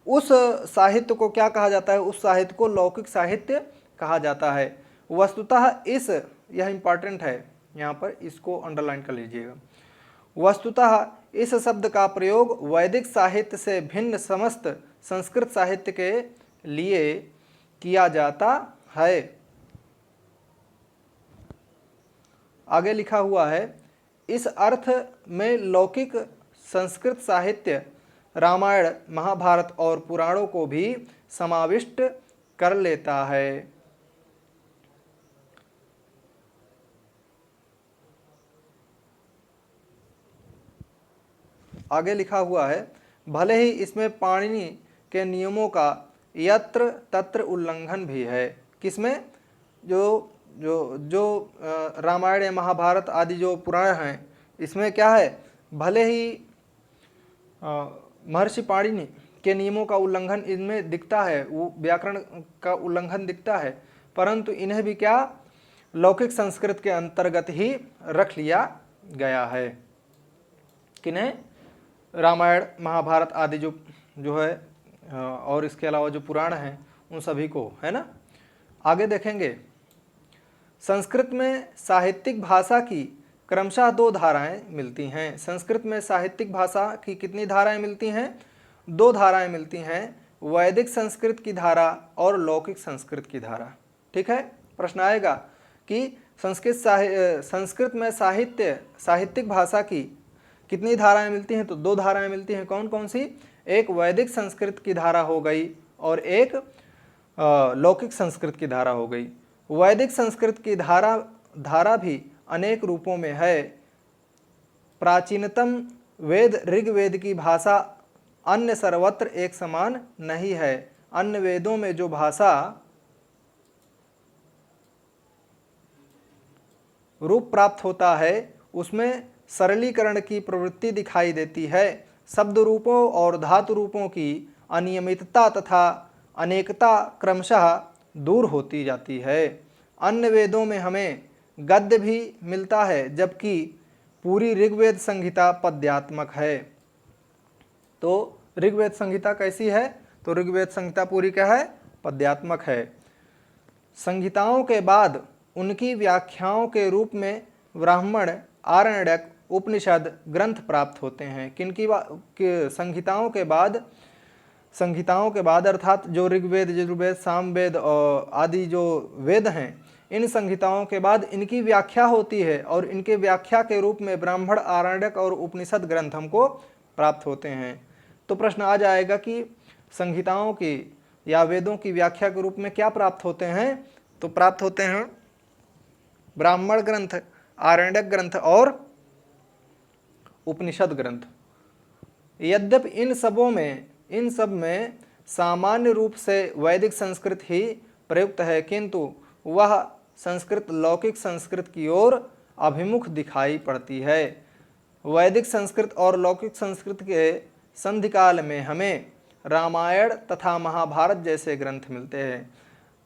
उस साहित्य को क्या कहा जाता है? उस साहित्य को लौकिक साहित्य कहा जाता है। वस्तुतः यह इंपॉर्टेंट है, यहाँ पर इसको अंडरलाइन कर लीजिएगा। वस्तुतः इस शब्द का प्रयोग वैदिक साहित्य से भिन्न समस्त संस्कृत साहित्य के लिए किया जाता है। आगे लिखा हुआ है, इस अर्थ में लौकिक संस्कृत साहित्य रामायण, महाभारत और पुराणों को भी समाविष्ट कर लेता है। आगे लिखा हुआ है, भले ही इसमें पाणिनि के नियमों का यत्र तत्र उल्लंघन भी है। किसमें? जो रामायण या महाभारत आदि जो पुराण हैं, इसमें क्या है? भले ही महर्षि पाणिनि के नियमों का उल्लंघन इनमें दिखता है, वो व्याकरण का उल्लंघन दिखता है, परंतु इन्हें भी क्या? लौकिक संस्कृत के अंतर्गत ही रख लिया गया है। किन्हें? रामायण, महाभारत आदि जो है और इसके अलावा जो पुराण हैं उन सभी को, है ना। आगे देखेंगे, संस्कृत में साहित्यिक भाषा की क्रमशः 2 धाराएं मिलती हैं। संस्कृत में साहित्यिक भाषा की कितनी धाराएं मिलती हैं? 2 धाराएं मिलती हैं, वैदिक संस्कृत की धारा और लौकिक संस्कृत की धारा। ठीक है, प्रश्न आएगा कि संस्कृत में साहित्यिक भाषा की कितनी धाराएं मिलती हैं? तो 2 धाराएं मिलती हैं। कौन कौन सी? एक वैदिक संस्कृत की धारा हो गई और एक लौकिक संस्कृत की धारा हो गई। वैदिक संस्कृत की धारा भी अनेक रूपों में है। प्राचीनतम वेद ऋग्वेद की भाषा अन्य सर्वत्र एक समान नहीं है। अन्य वेदों में जो भाषा रूप प्राप्त होता है उसमें सरलीकरण की प्रवृत्ति दिखाई देती है। शब्द रूपों और धातु रूपों की अनियमितता तथा अनेकता क्रमशः दूर होती जाती है। अन्य वेदों में हमें गद्य भी मिलता है, जबकि पूरी ऋग्वेद संहिता पद्यात्मक है। तो ऋग्वेद संहिता कैसी है? तो ऋग्वेद संहिता पूरी क्या है? पद्यात्मक है। संहिताओं के बाद उनकी व्याख्याओं के रूप में ब्राह्मण, आरण्यक, उपनिषद ग्रंथ प्राप्त होते हैं। किनकी संहिताओं के बाद अर्थात जो ऋग्वेद, यजुर्वेद, सामवेद और आदि जो वेद हैं, इन संहिताओं के बाद इनकी व्याख्या होती है और इनके व्याख्या के रूप में ब्राह्मण, आरण्यक और उपनिषद ग्रंथ हमको प्राप्त होते हैं। तो प्रश्न आ जाएगा कि संहिताओं की या वेदों की व्याख्या के रूप में क्या प्राप्त होते हैं? तो प्राप्त होते हैं ब्राह्मण ग्रंथ, आरण्यक ग्रंथ और उपनिषद ग्रंथ। यद्यपि इन सब में सामान्य रूप से वैदिक संस्कृत ही प्रयुक्त है, किंतु वह संस्कृत लौकिक संस्कृत की ओर अभिमुख दिखाई पड़ती है। वैदिक संस्कृत और लौकिक संस्कृत के संधिकाल में हमें रामायण तथा महाभारत जैसे ग्रंथ मिलते हैं।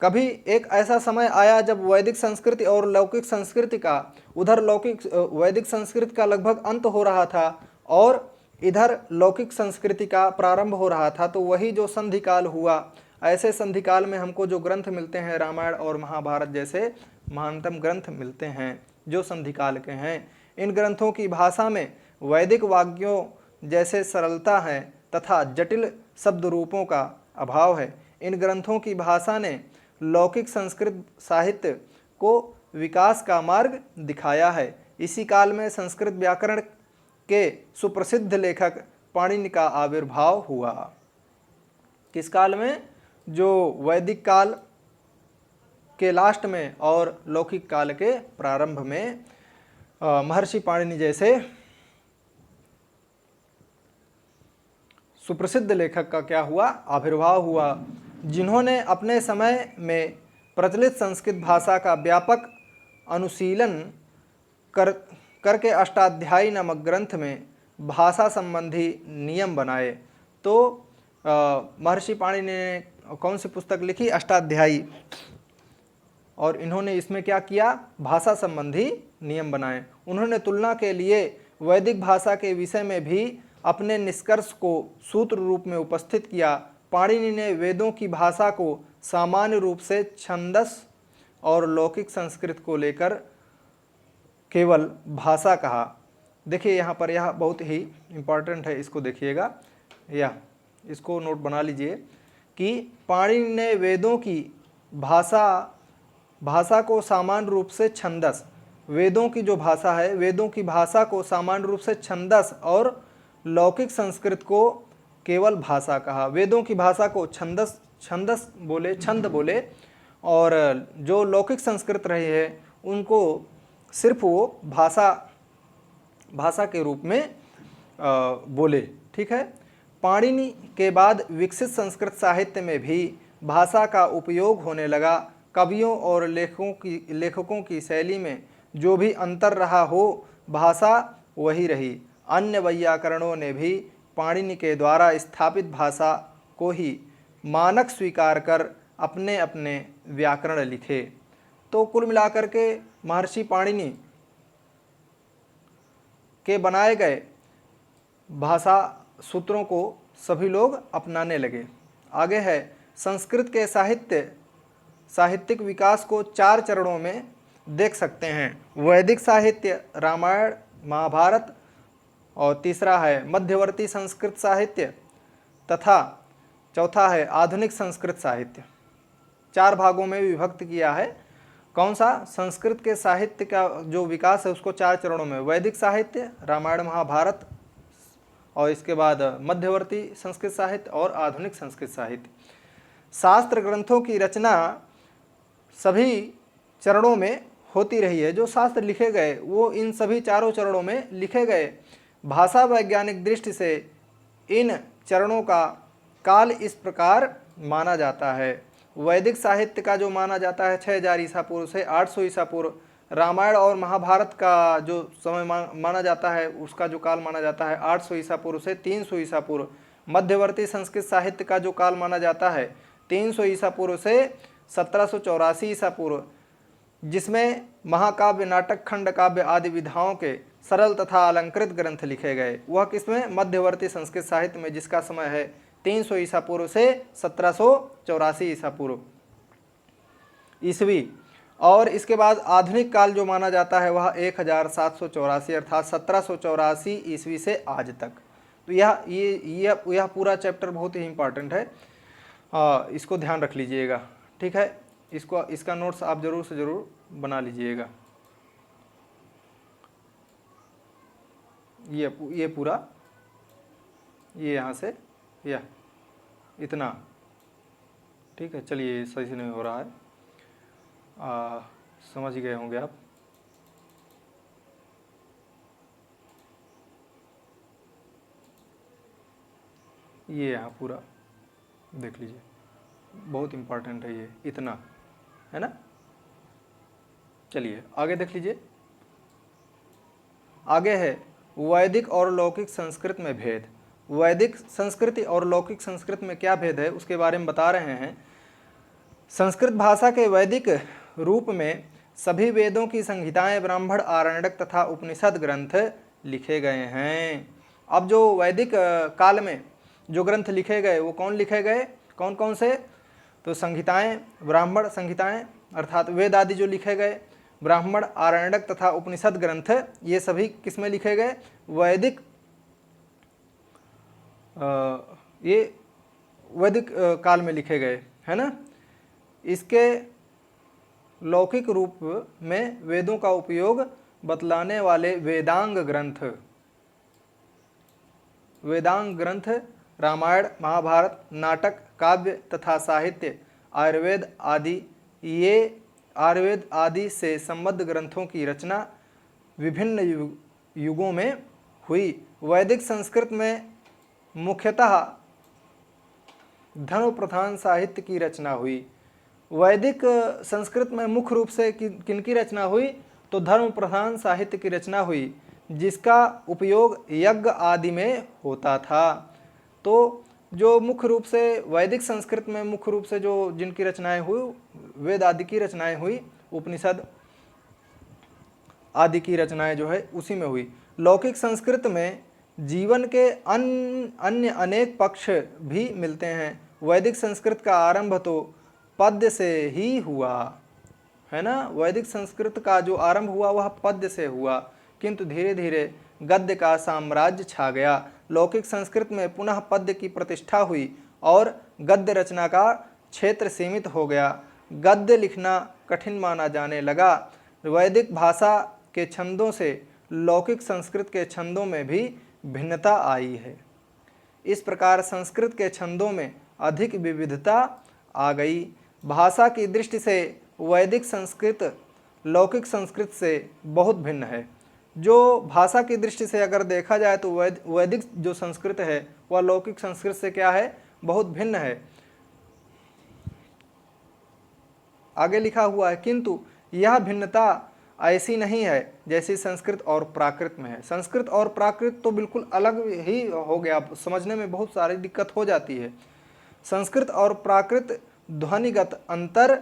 कभी एक ऐसा समय आया जब वैदिक संस्कृति और लौकिक संस्कृति का, उधर वैदिक संस्कृति का लगभग अंत हो रहा था और इधर लौकिक संस्कृति का प्रारंभ हो रहा था। तो वही जो संधिकाल हुआ, ऐसे संधिकाल में हमको जो ग्रंथ मिलते हैं, रामायण और महाभारत जैसे महानतम ग्रंथ मिलते हैं जो संधिकाल के हैं। इन ग्रंथों की भाषा में वैदिक वाक्यों जैसे सरलता है तथा जटिल शब्द रूपों का अभाव है। इन ग्रंथों की भाषा ने लौकिक संस्कृत साहित्य को विकास का मार्ग दिखाया है। इसी काल में संस्कृत व्याकरण के सुप्रसिद्ध लेखक पाणिनि का आविर्भाव हुआ। किस काल में? जो वैदिक काल के लास्ट में और लौकिक काल के प्रारंभ में महर्षि पाणिनि जैसे सुप्रसिद्ध लेखक का क्या हुआ? आविर्भाव हुआ, जिन्होंने अपने समय में प्रचलित संस्कृत भाषा का व्यापक अनुशीलन करके अष्टाध्यायी नामक ग्रंथ में भाषा संबंधी नियम बनाए। तो महर्षि पाणिनि ने कौन सी पुस्तक लिखी? अष्टाध्यायी। और इन्होंने इसमें क्या किया? भाषा संबंधी नियम बनाए। उन्होंने तुलना के लिए वैदिक भाषा के विषय में भी अपने निष्कर्ष को सूत्र रूप में उपस्थित किया। पाणिनि ने वेदों की भाषा को सामान्य रूप से छंदस और लौकिक संस्कृत को लेकर केवल भाषा कहा। देखिए यहाँ पर यह बहुत ही इम्पॉर्टेंट है, इसको देखिएगा या इसको नोट बना लीजिए कि पाणिनि ने वेदों की भाषा को सामान्य रूप से छंदस, वेदों की जो भाषा है, वेदों की भाषा को सामान्य रूप से छंदस और लौकिक संस्कृत को केवल भाषा कहा। वेदों की भाषा को छंद बोले और जो लौकिक संस्कृत रही है उनको सिर्फ वो भाषा के रूप में बोले। ठीक है। पाणिनि के बाद विकसित संस्कृत साहित्य में भी भाषा का उपयोग होने लगा। कवियों और लेखकों की शैली में जो भी अंतर रहा हो, भाषा वही रही। अन्य वैयाकरणों ने भी पाणिनि के द्वारा स्थापित भाषा को ही मानक स्वीकार कर अपने अपने व्याकरण लिखे। तो कुल मिलाकर के महर्षि पाणिनि के बनाए गए भाषा सूत्रों को सभी लोग अपनाने लगे। आगे है संस्कृत के साहित्यिक विकास को 4 चरणों में देख सकते हैं। वैदिक साहित्य, रामायण, महाभारत, और तीसरा है मध्यवर्ती संस्कृत साहित्य तथा चौथा है आधुनिक संस्कृत साहित्य। 4 भागों में विभक्त किया है। कौन सा? संस्कृत के साहित्य का जो विकास है उसको 4 चरणों में, वैदिक साहित्य, रामायण, महाभारत, और इसके बाद मध्यवर्ती संस्कृत साहित्य और आधुनिक संस्कृत साहित्य। शास्त्र ग्रंथों की रचना सभी चरणों में होती रही है। जो शास्त्र लिखे गए वो इन सभी 4 चरणों में लिखे गए। भाषा वैज्ञानिक दृष्टि से इन चरणों का काल इस प्रकार माना जाता है। वैदिक साहित्य का जो माना जाता है 6000 ईसा पूर्व से 800 ईसा पूर्व। रामायण और महाभारत का जो समय माना जाता है उसका जो काल माना जाता है 800 ईसा पूर्व से 300 ईसा पूर्व। मध्यवर्ती संस्कृत साहित्य का जो काल माना जाता है 300 ईसा पूर्व से 1784 ईसा पूर्व। जिसमें महाकाव्य, नाटक, खंड काव्य आदि विधाओं के सरल तथा अलंकृत ग्रंथ लिखे गए। वह किसमें? मध्यवर्ती संस्कृत साहित्य में, जिसका समय है 300 ईसा पूर्व से 1784 ईसा पूर्व ईस्वी। और इसके बाद आधुनिक काल जो माना जाता है वह 1784 अर्थात 1784 ईस्वी से आज तक। तो यह पूरा चैप्टर बहुत ही इंपॉर्टेंट है, इसको ध्यान रख लीजिएगा, ठीक है। इसका नोट्स आप ज़रूर से ज़रूर बना लीजिएगा। ये पूरा, ये यहाँ से यह इतना, ठीक है। चलिए, सही से नहीं हो रहा है, समझ गए होंगे आप। ये यहाँ पूरा देख लीजिए, बहुत इम्पॉर्टेंट है ये, इतना है ना। चलिए आगे देख लीजिए। आगे है वैदिक और लौकिक संस्कृत में भेद। वैदिक संस्कृति और लौकिक संस्कृत में क्या भेद है उसके बारे में बता रहे हैं। संस्कृत भाषा के वैदिक रूप में सभी वेदों की संहिताएं, ब्राह्मण, आरण्यक तथा उपनिषद ग्रंथ लिखे गए हैं। अब जो वैदिक काल में जो ग्रंथ लिखे गए वो कौन लिखे गए, कौन कौन से? तो संहिताएं, ब्राह्मण संहिताएं अर्थात वेद आदि जो लिखे गए, ब्राह्मण, आरण्यक तथा उपनिषद ग्रंथ, ये सभी किसमें लिखे गए? वैदिक, ये वैदिक काल में लिखे गए, है ना। इसके लौकिक रूप में वेदों का उपयोग बतलाने वाले वेदांग ग्रंथ रामायण, महाभारत, नाटक, काव्य तथा साहित्य, आयुर्वेद आदि से संबद्ध ग्रंथों की रचना विभिन्न युगों में हुई। वैदिक संस्कृत में मुख्यतः धर्म प्रधान साहित्य की रचना हुई। वैदिक संस्कृत में मुख्य रूप से किनकी रचना हुई? तो धर्म प्रधान साहित्य की रचना हुई, जिसका उपयोग यज्ञ आदि में होता था। तो जो मुख्य रूप से वैदिक संस्कृत में मुख्य रूप से जो जिनकी रचनाएं हुई, वेद आदि की रचनाएं हुई, उपनिषद आदि की रचनाएं जो है उसी में हुई। लौकिक संस्कृत में जीवन के अन्य अनेक पक्ष भी मिलते हैं। वैदिक संस्कृत का आरंभ तो पद्य से ही हुआ, है ना। वैदिक संस्कृत का जो आरंभ हुआ वह पद्य से हुआ, किंतु धीरे धीरे गद्य का साम्राज्य छा गया। लौकिक संस्कृत में पुनः पद्य की प्रतिष्ठा हुई और गद्य रचना का क्षेत्र सीमित हो गया। गद्य लिखना कठिन माना जाने लगा। वैदिक भाषा के छंदों से लौकिक संस्कृत के छंदों में भी भिन्नता आई है। इस प्रकार संस्कृत के छंदों में अधिक विविधता आ गई। भाषा की दृष्टि से वैदिक संस्कृत लौकिक संस्कृत से बहुत भिन्न है। जो भाषा की दृष्टि से अगर देखा जाए तो वैदिक जो संस्कृत है वह लौकिक संस्कृत से क्या है? बहुत भिन्न है। आगे लिखा हुआ है, किंतु यह भिन्नता ऐसी नहीं है जैसी संस्कृत और प्राकृत में है। संस्कृत और प्राकृत तो बिल्कुल अलग ही हो गया, समझने में बहुत सारी दिक्कत हो जाती है। संस्कृत और प्राकृत ध्वनिगत अंतर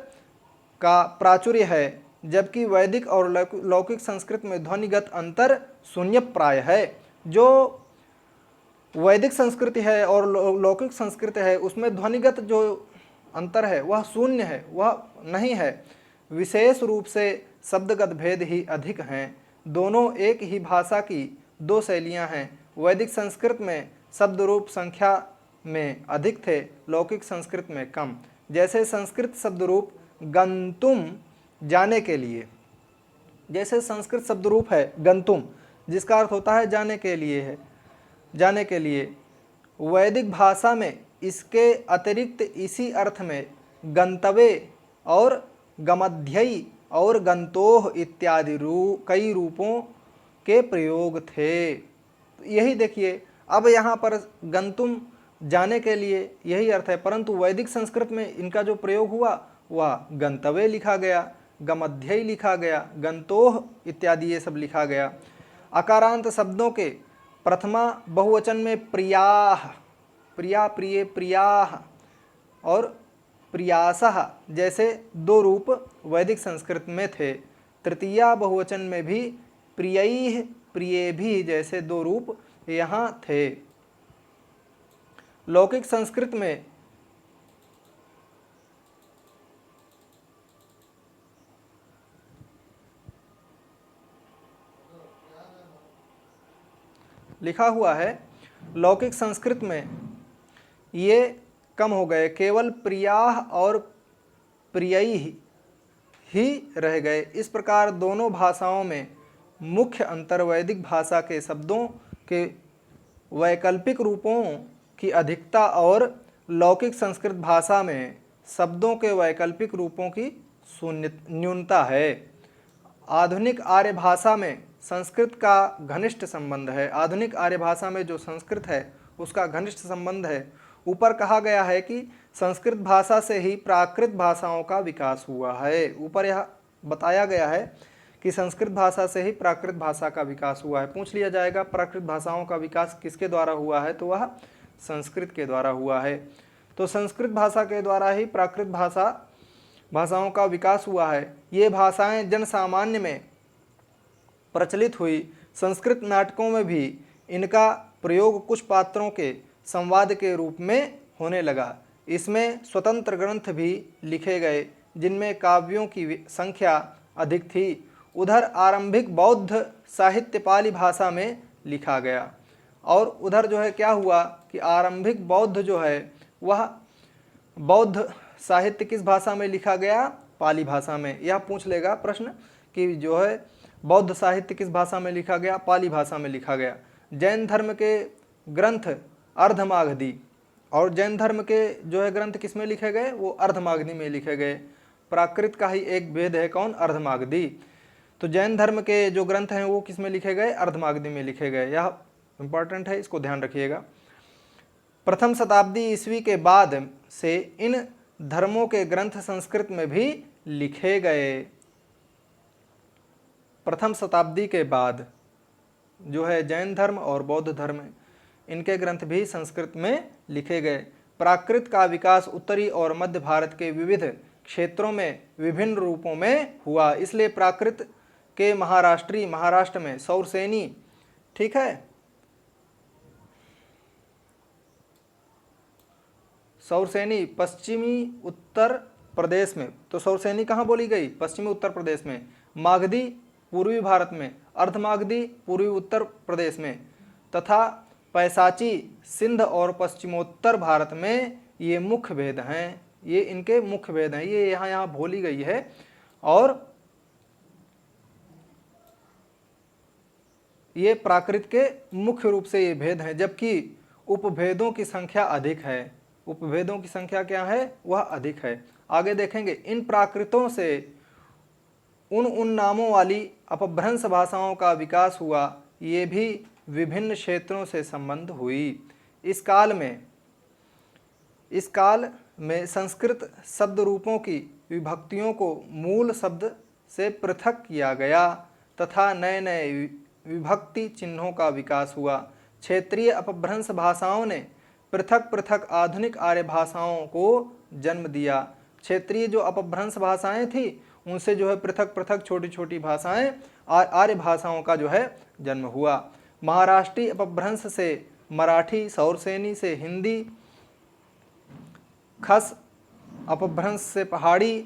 का प्राचुर्य है, जबकि वैदिक और लौकिक संस्कृत में ध्वनिगत अंतर शून्य प्राय है। जो वैदिक संस्कृति है और लौकिक संस्कृति है उसमें ध्वनिगत जो अंतर है वह शून्य है, वह नहीं है। विशेष रूप से शब्दगत भेद ही अधिक हैं। दोनों एक ही भाषा की दो शैलियां हैं। वैदिक संस्कृत में शब्द रूप संख्या में अधिक थे, लौकिक संस्कृत में कम। जैसे संस्कृत शब्द रूप गंतुम जाने के लिए, जैसे संस्कृत शब्द रूप है गंतुम जिसका अर्थ होता है जाने के लिए है, जाने के लिए। वैदिक भाषा में इसके अतिरिक्त इसी अर्थ में गंतव्य और गमध्यई और गंतोह इत्यादि कई रूपों के प्रयोग थे। यही देखिए, अब यहाँ पर गंतुम जाने के लिए यही अर्थ है, परंतु वैदिक संस्कृत में इनका जो प्रयोग हुआ वह गंतव्य लिखा गया, गमध्यई लिखा गया, गंतोह इत्यादि ये सब लिखा गया। अकारांत शब्दों के प्रथमा बहुवचन में प्रियाह, प्रिया, प्रिय, प्रियाह और प्रियासः जैसे दो रूप वैदिक संस्कृत में थे। तृतीया बहुवचन में भी प्रियैः प्रियेभिः जैसे दो रूप यहाँ थे। लौकिक संस्कृत में लिखा हुआ है, लौकिक संस्कृत में ये कम हो गए, केवल प्रियाः और प्रियैः ही रह गए। इस प्रकार दोनों भाषाओं में मुख्य अंतर वैदिक भाषा के शब्दों के वैकल्पिक रूपों की अधिकता और लौकिक संस्कृत भाषा में शब्दों के वैकल्पिक रूपों की न्यूनता है। आधुनिक आर्य भाषा में संस्कृत का घनिष्ठ संबंध है। आधुनिक आर्य भाषा में जो संस्कृत है उसका घनिष्ठ संबंध है। ऊपर कहा गया है कि संस्कृत भाषा से ही प्राकृत भाषाओं का विकास हुआ है। ऊपर यह बताया गया है कि संस्कृत भाषा से ही प्राकृत भाषा का विकास हुआ है। पूछ लिया जाएगा प्राकृत भाषाओं का विकास किसके द्वारा हुआ है, तो वह संस्कृत के द्वारा हुआ है। तो संस्कृत भाषा के द्वारा ही प्राकृत भाषाओं का विकास हुआ है। ये भाषाएं जन सामान्य में प्रचलित हुई। संस्कृत नाटकों में भी इनका प्रयोग कुछ पात्रों के संवाद के रूप में होने लगा। इसमें स्वतंत्र ग्रंथ भी लिखे गए जिनमें काव्यों की संख्या अधिक थी। उधर आरंभिक बौद्ध साहित्य पाली भाषा में लिखा गया। और उधर जो है क्या हुआ कि आरंभिक बौद्ध जो है वह बौद्ध साहित्य किस भाषा में लिखा गया, पाली भाषा में। यह पूछ लेगा प्रश्न कि जो है बौद्ध साहित्य किस भाषा में लिखा गया, पाली भाषा में लिखा गया। जैन धर्म के ग्रंथ अर्धमागधी, और जैन धर्म के जो है ग्रंथ किस में लिखे गए, वो अर्धमागधी में लिखे गए। प्राकृत का ही एक भेद है कौन, अर्धमागधी। तो जैन धर्म के जो ग्रंथ हैं वो किस में लिखे गए, अर्धमागधी में लिखे गए। यह इंपॉर्टेंट है, इसको ध्यान रखिएगा। प्रथम शताब्दी ईस्वी के बाद से इन धर्मों के ग्रंथ संस्कृत में भी लिखे गए। प्रथम शताब्दी के बाद जो है जैन धर्म और बौद्ध धर्म, इनके ग्रंथ भी संस्कृत में लिखे गए। प्राकृत का विकास उत्तरी और मध्य भारत के विविध क्षेत्रों में विभिन्न रूपों में हुआ। इसलिए प्राकृत के महाराष्ट्र में सौरसेनी, ठीक है, सौरसेनी पश्चिमी उत्तर प्रदेश में, तो सौरसेनी कहाँ बोली गई, पश्चिमी उत्तर प्रदेश में। मागधी पूर्वी भारत में, अर्धमागधी पूर्वी उत्तर प्रदेश में, तथा पैसाची सिंध और पश्चिमोत्तर भारत में। ये मुख्य भेद हैं, ये इनके मुख्य भेद हैं, ये यहाँ बोली गई है। और ये प्राकृत के मुख्य रूप से ये भेद हैं, जबकि उपभेदों की संख्या अधिक है। उपभेदों की संख्या क्या है, वह अधिक है। आगे देखेंगे, इन प्राकृतों से उन नामों वाली अपभ्रंश भाषाओं का विकास हुआ। ये भी विभिन्न क्षेत्रों से संबंध हुई। इस काल में संस्कृत शब्द रूपों की विभक्तियों को मूल शब्द से पृथक किया गया तथा नए नए विभक्ति चिन्हों का विकास हुआ। क्षेत्रीय अपभ्रंश भाषाओं ने पृथक पृथक आधुनिक आर्य भाषाओं को जन्म दिया। क्षेत्रीय जो अपभ्रंश भाषाएं थी उनसे जो है पृथक पृथक छोटी छोटी भाषाएं आर्य भाषाओं का जो है जन्म हुआ। महाराष्ट्रीय अपभ्रंश से मराठी, सौरसेनी से हिंदी, खस अपभ्रंश से पहाड़ी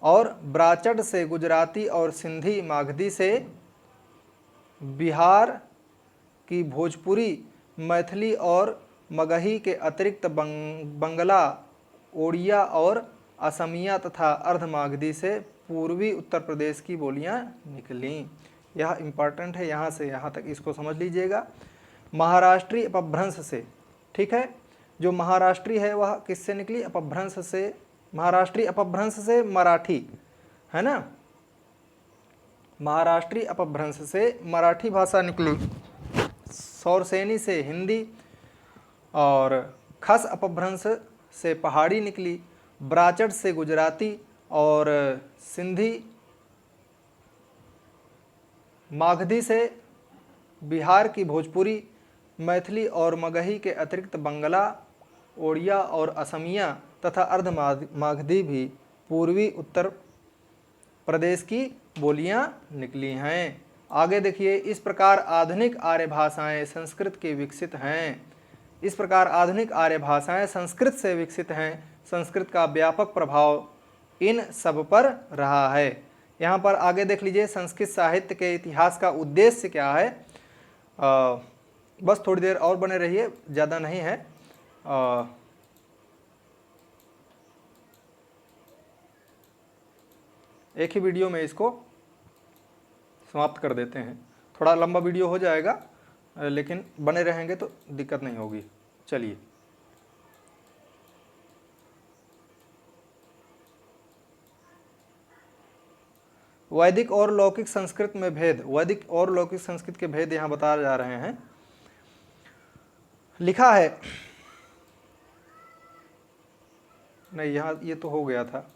और ब्राचट से गुजराती और सिंधी मागधी से बिहार की भोजपुरी, मैथिली और मगही के अतिरिक्त बंगला, ओडिया और असमिया तथा अर्धमागधी से पूर्वी उत्तर प्रदेश की बोलियां निकलीं। यह इम्पॉर्टेंट है, यहाँ से यहाँ तक इसको समझ लीजिएगा। महाराष्ट्रीय अपभ्रंश से, ठीक है, जो महाराष्ट्री है वह किससे निकली, अपभ्रंश से। महाराष्ट्रीय अपभ्रंश से मराठी, है ना, महाराष्ट्रीय अपभ्रंश से मराठी भाषा निकली। सौरसेनी से हिंदी और खस अपभ्रंश से पहाड़ी निकली। ब्राचट से गुजराती और सिंधी, मागधी से बिहार की भोजपुरी, मैथिली और मगही के अतिरिक्त बंगला, ओडिया और असमिया तथा अर्धमागधी भी पूर्वी उत्तर प्रदेश की बोलियां निकली हैं। आगे देखिए, इस प्रकार आधुनिक आर्य भाषाएं संस्कृत की विकसित हैं। इस प्रकार आधुनिक आर्य भाषाएं संस्कृत से विकसित हैं। संस्कृत का व्यापक प्रभाव इन सब पर रहा है। यहाँ पर आगे देख लीजिए, संस्कृत साहित्य के इतिहास का उद्देश्य क्या है। बस थोड़ी देर और बने रहिए, ज़्यादा नहीं है। एक ही वीडियो में इसको समाप्त कर देते हैं। थोड़ा लंबा वीडियो हो जाएगा, लेकिन बने रहेंगे तो दिक्कत नहीं होगी। चलिए, वैदिक और लौकिक संस्कृत में भेद। वैदिक और लौकिक संस्कृत के भेद यहाँ बताए जा रहे हैं। लिखा है, नहीं यहाँ ये तो हो गया था।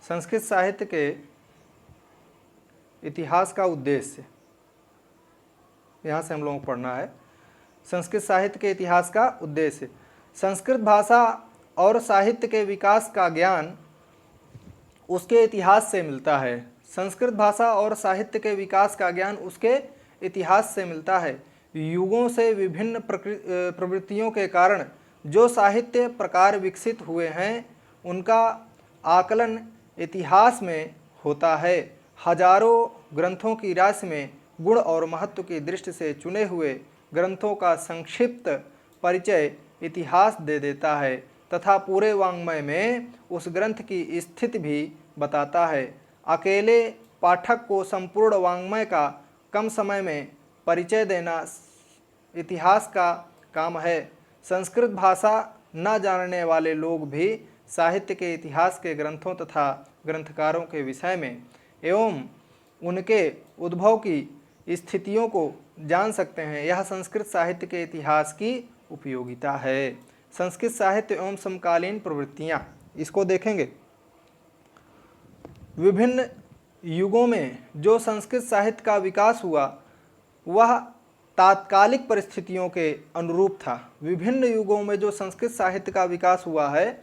संस्कृत साहित्य के इतिहास का उद्देश्य, यहाँ से हम लोगों को पढ़ना है। संस्कृत साहित्य के इतिहास का उद्देश्य, संस्कृत भाषा और साहित्य के विकास का ज्ञान उसके इतिहास से मिलता है। संस्कृत भाषा और साहित्य के विकास का ज्ञान उसके इतिहास से मिलता है। युगों से विभिन्न प्रवृत्तियों के कारण जो साहित्य प्रकार विकसित हुए हैं, उनका आकलन इतिहास में होता है। हजारों ग्रंथों की राशि में गुण और महत्व की दृष्टि से चुने हुए ग्रंथों का संक्षिप्त परिचय इतिहास दे देता है तथा पूरे वाङ्मय में उस ग्रंथ की स्थिति भी बताता है। अकेले पाठक को संपूर्ण वाङ्मय का कम समय में परिचय देना इतिहास का काम है। संस्कृत भाषा न जानने वाले लोग भी साहित्य के इतिहास के ग्रंथों तथा ग्रंथकारों के विषय में एवं उनके उद्भव की स्थितियों को जान सकते हैं। यह संस्कृत साहित्य के इतिहास की उपयोगिता है। संस्कृत साहित्य एवं समकालीन प्रवृत्तियाँ, इसको देखेंगे। विभिन्न युगों में जो संस्कृत साहित्य का विकास हुआ वह तात्कालिक परिस्थितियों के अनुरूप था। विभिन्न युगों में जो संस्कृत साहित्य का विकास हुआ है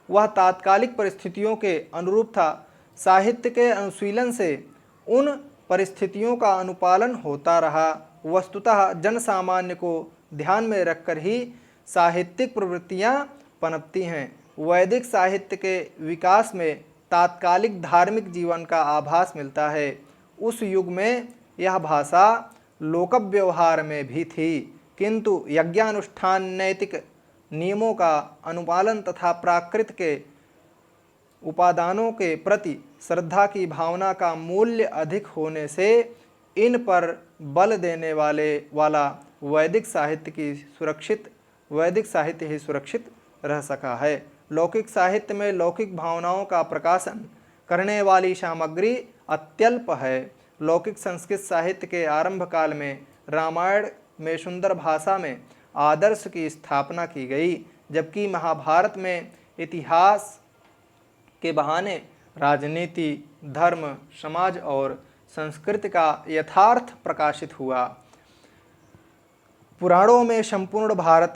वह तात्कालिक परिस्थितियों के अनुरूप था। साहित्य के अनुशीलन से उन परिस्थितियों का अनुपालन होता रहा। वस्तुतः जन सामान्य को ध्यान में रखकर ही साहित्यिक प्रवृत्तियाँ पनपती हैं। वैदिक साहित्य के विकास में तात्कालिक धार्मिक जीवन का आभास मिलता है। उस युग में यह भाषा लोक व्यवहार में भी थी, किंतु यज्ञानुष्ठान, नैतिक नियमों का अनुपालन तथा प्राकृत के उपादानों के प्रति श्रद्धा की भावना का मूल्य अधिक होने से इन पर बल देने वाला वैदिक साहित्य ही सुरक्षित रह सका है। लौकिक साहित्य में लौकिक भावनाओं का प्रकाशन करने वाली सामग्री अत्यल्प है। लौकिक संस्कृत साहित्य के आरंभ काल में रामायण में सुंदर भाषा में आदर्श की स्थापना की गई, जबकि महाभारत में इतिहास के बहाने राजनीति, धर्म, समाज और संस्कृति का यथार्थ प्रकाशित हुआ। पुराणों में संपूर्ण भारत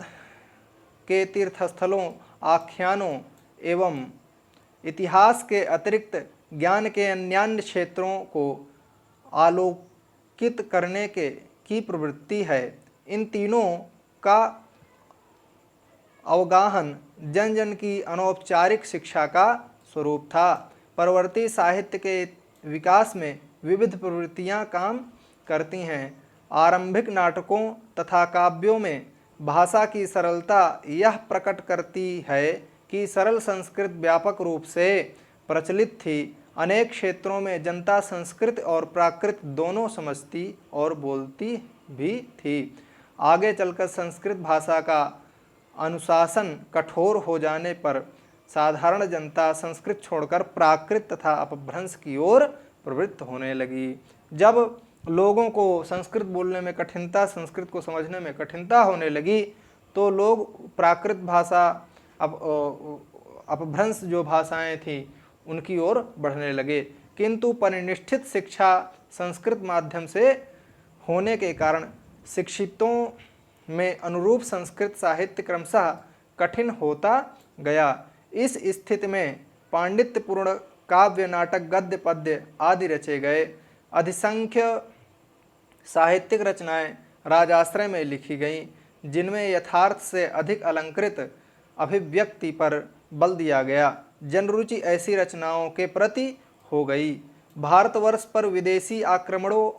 के तीर्थस्थलों, आख्यानों एवं इतिहास के अतिरिक्त ज्ञान के अन्यान्य क्षेत्रों को आलोकित करने की प्रवृत्ति है। इन तीनों का अवगाहन जन जन की अनौपचारिक शिक्षा का स्वरूप था। परवर्ती साहित्य के विकास में विविध प्रवृत्तियां काम करती हैं। आरंभिक नाटकों तथा काव्यों में भाषा की सरलता यह प्रकट करती है कि सरल संस्कृत व्यापक रूप से प्रचलित थी। अनेक क्षेत्रों में जनता संस्कृत और प्राकृत दोनों समझती और बोलती भी थी। आगे चलकर संस्कृत भाषा का अनुशासन कठोर हो जाने पर साधारण जनता संस्कृत छोड़कर प्राकृत तथा अपभ्रंश की ओर प्रवृत्त होने लगी। जब लोगों को संस्कृत बोलने में कठिनता, संस्कृत को समझने में कठिनता होने लगी, तो लोग प्राकृत भाषा, अपभ्रंश जो भाषाएं थीं उनकी ओर बढ़ने लगे। किंतु परिनिष्ठित शिक्षा संस्कृत माध्यम से होने के कारण शिक्षितों में अनुरूप संस्कृत साहित्य क्रमशः कठिन होता गया। इस स्थिति में पांडित्यपूर्ण काव्य, नाटक, गद्य, पद्य आदि रचे गए। अधिसंख्य साहित्यिक रचनाएं राजाश्रय में लिखी गईं, जिनमें यथार्थ से अधिक अलंकृत अभिव्यक्ति पर बल दिया गया। जनरुचि ऐसी रचनाओं के प्रति हो गई। भारतवर्ष पर विदेशी आक्रमणों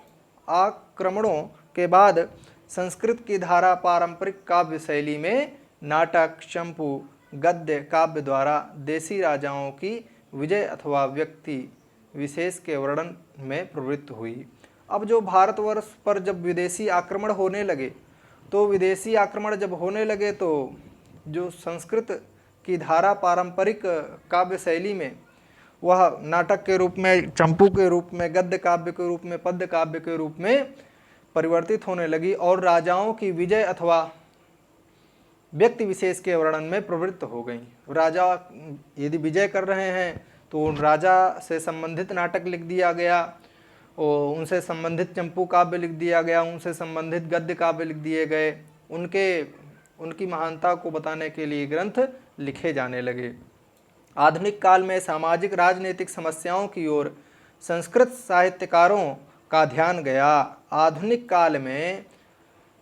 के बाद संस्कृत की धारा पारंपरिक काव्य शैली में नाटक, चंपू, गद्य काव्य द्वारा देशी राजाओं की विजय अथवा व्यक्ति विशेष के वर्णन में प्रवृत्त हुई। अब जो भारतवर्ष पर जब विदेशी आक्रमण होने लगे, तो विदेशी आक्रमण जब होने लगे तो जो संस्कृत की धारा पारंपरिक काव्य शैली में वह नाटक के रूप में, चंपू के रूप में, गद्य काव्य के रूप में, पद्य काव्य के रूप में परिवर्तित होने लगी और राजाओं की विजय अथवा व्यक्ति विशेष के वर्णन में प्रवृत्त हो गई। राजा यदि विजय कर रहे हैं तो राजा से संबंधित नाटक लिख दिया गया और उनसे संबंधित चंपू काव्य लिख दिया गया, उनसे संबंधित गद्य काव्य लिख दिए गए। उनकी महानता को बताने के लिए ग्रंथ लिखे जाने लगे। आधुनिक काल में सामाजिक राजनीतिक समस्याओं की ओर संस्कृत साहित्यकारों का ध्यान गया। आधुनिक काल में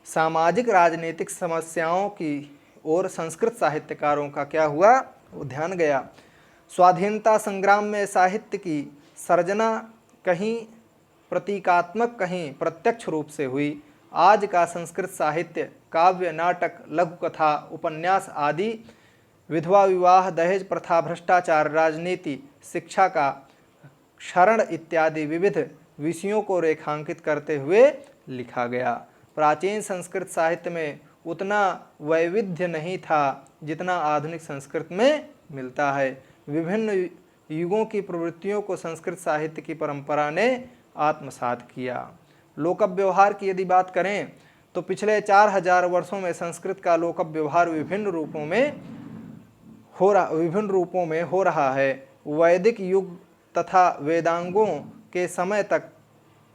सामाजिक राजनीतिक समस्याओं की ओर संस्कृत साहित्यकारों का क्या हुआ, वो ध्यान गया। स्वाधीनता संग्राम में साहित्य की सर्जना कहीं प्रतीकात्मक, कहीं प्रत्यक्ष रूप से हुई। आज का संस्कृत साहित्य काव्य, नाटक, लघु कथा, उपन्यास आदि विधवा विवाह, दहेज प्रथा, भ्रष्टाचार, राजनीति, शिक्षा का क्षरण इत्यादि विविध विषयों को रेखांकित करते हुए लिखा गया। प्राचीन संस्कृत साहित्य में उतना वैविध्य नहीं था जितना आधुनिक संस्कृत में मिलता है। विभिन्न युगों की प्रवृत्तियों को संस्कृत साहित्य की परंपरा ने आत्मसात किया। लोकव्य व्यवहार की यदि बात करें तो पिछले 4000 वर्षों में संस्कृत का लोकव्य व्यवहार विभिन्न रूपों में हो रहा है। वैदिक युग तथा वेदांगों के समय तक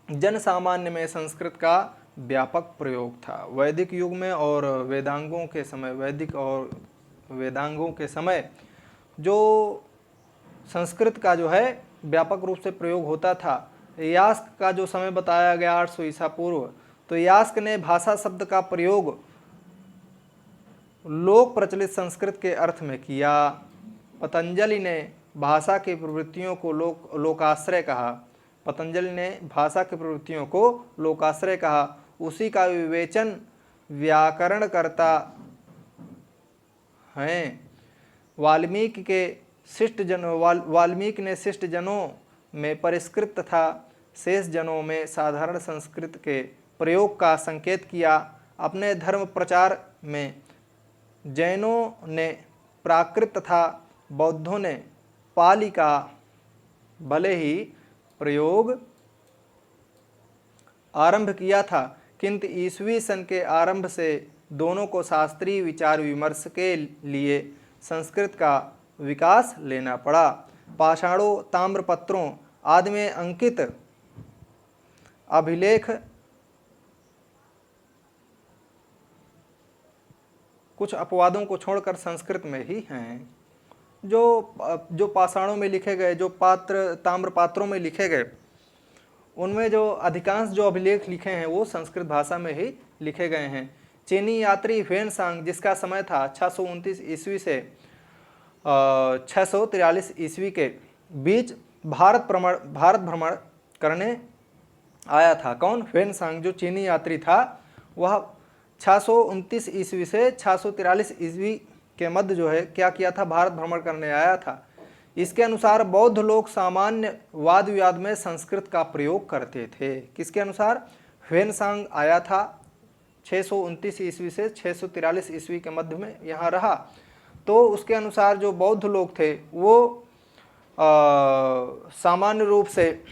जन सामान्य में संस्कृत का व्यापक प्रयोग था। वैदिक युग में और वेदांगों के समय, वैदिक और वेदांगों के समय जो संस्कृत का जो है व्यापक रूप से प्रयोग होता था। यास्क का जो समय बताया गया 800 ईसा पूर्व, तो यास्क ने भाषा शब्द का प्रयोग लोक प्रचलित संस्कृत के अर्थ में किया। पतंजलि ने भाषा की प्रवृत्तियों को लोकाश्रय कहा। पतंजलि ने भाषा की प्रवृत्तियों को लोकाश्रय कहा। उसी का विवेचन व्याकरणकर्ता हैं। वाल्मीकि ने शिष्ट जनों में परिष्कृत तथा शेष जनों में साधारण संस्कृत के प्रयोग का संकेत किया। अपने धर्म प्रचार में जैनों ने प्राकृत तथा बौद्धों ने पाली का भले ही प्रयोग आरंभ किया था, किंतु ईस्वी सन के आरंभ से दोनों को शास्त्रीय विचार विमर्श के लिए संस्कृत का विकास लेना पड़ा। पाषाणों, ताम्रपत्रों आदि में अंकित अभिलेख कुछ अपवादों को छोड़कर संस्कृत में ही हैं। जो पाषाणों में लिखे गए, जो ताम्र पात्रों में लिखे गए, उनमें जो अधिकांश जो अभिलेख लिखे हैं वो संस्कृत भाषा में ही लिखे गए हैं। चीनी यात्री ह्वेनसांग, जिसका समय था 629 ईस्वी से 643 ईस्वी के बीच भारत भ्रमण करने आया था। कौन? ह्वेनसांग जो चीनी यात्री था, वह 629 ईस्वी से 643 ईस्वी के मध्य जो है क्या किया था, भारत भ्रमण करने आया था। इसके अनुसार बौद्ध लोग सामान्य वाद विवाद में संस्कृत का प्रयोग करते थे। किसके अनुसार? ह्वेनसांग आया था 629 ईस्वी से 643 ईस्वी के मध्य में यहाँ रहा, तो उसके अनुसार जो बौद्ध लोग थे वो सामान्य रूप से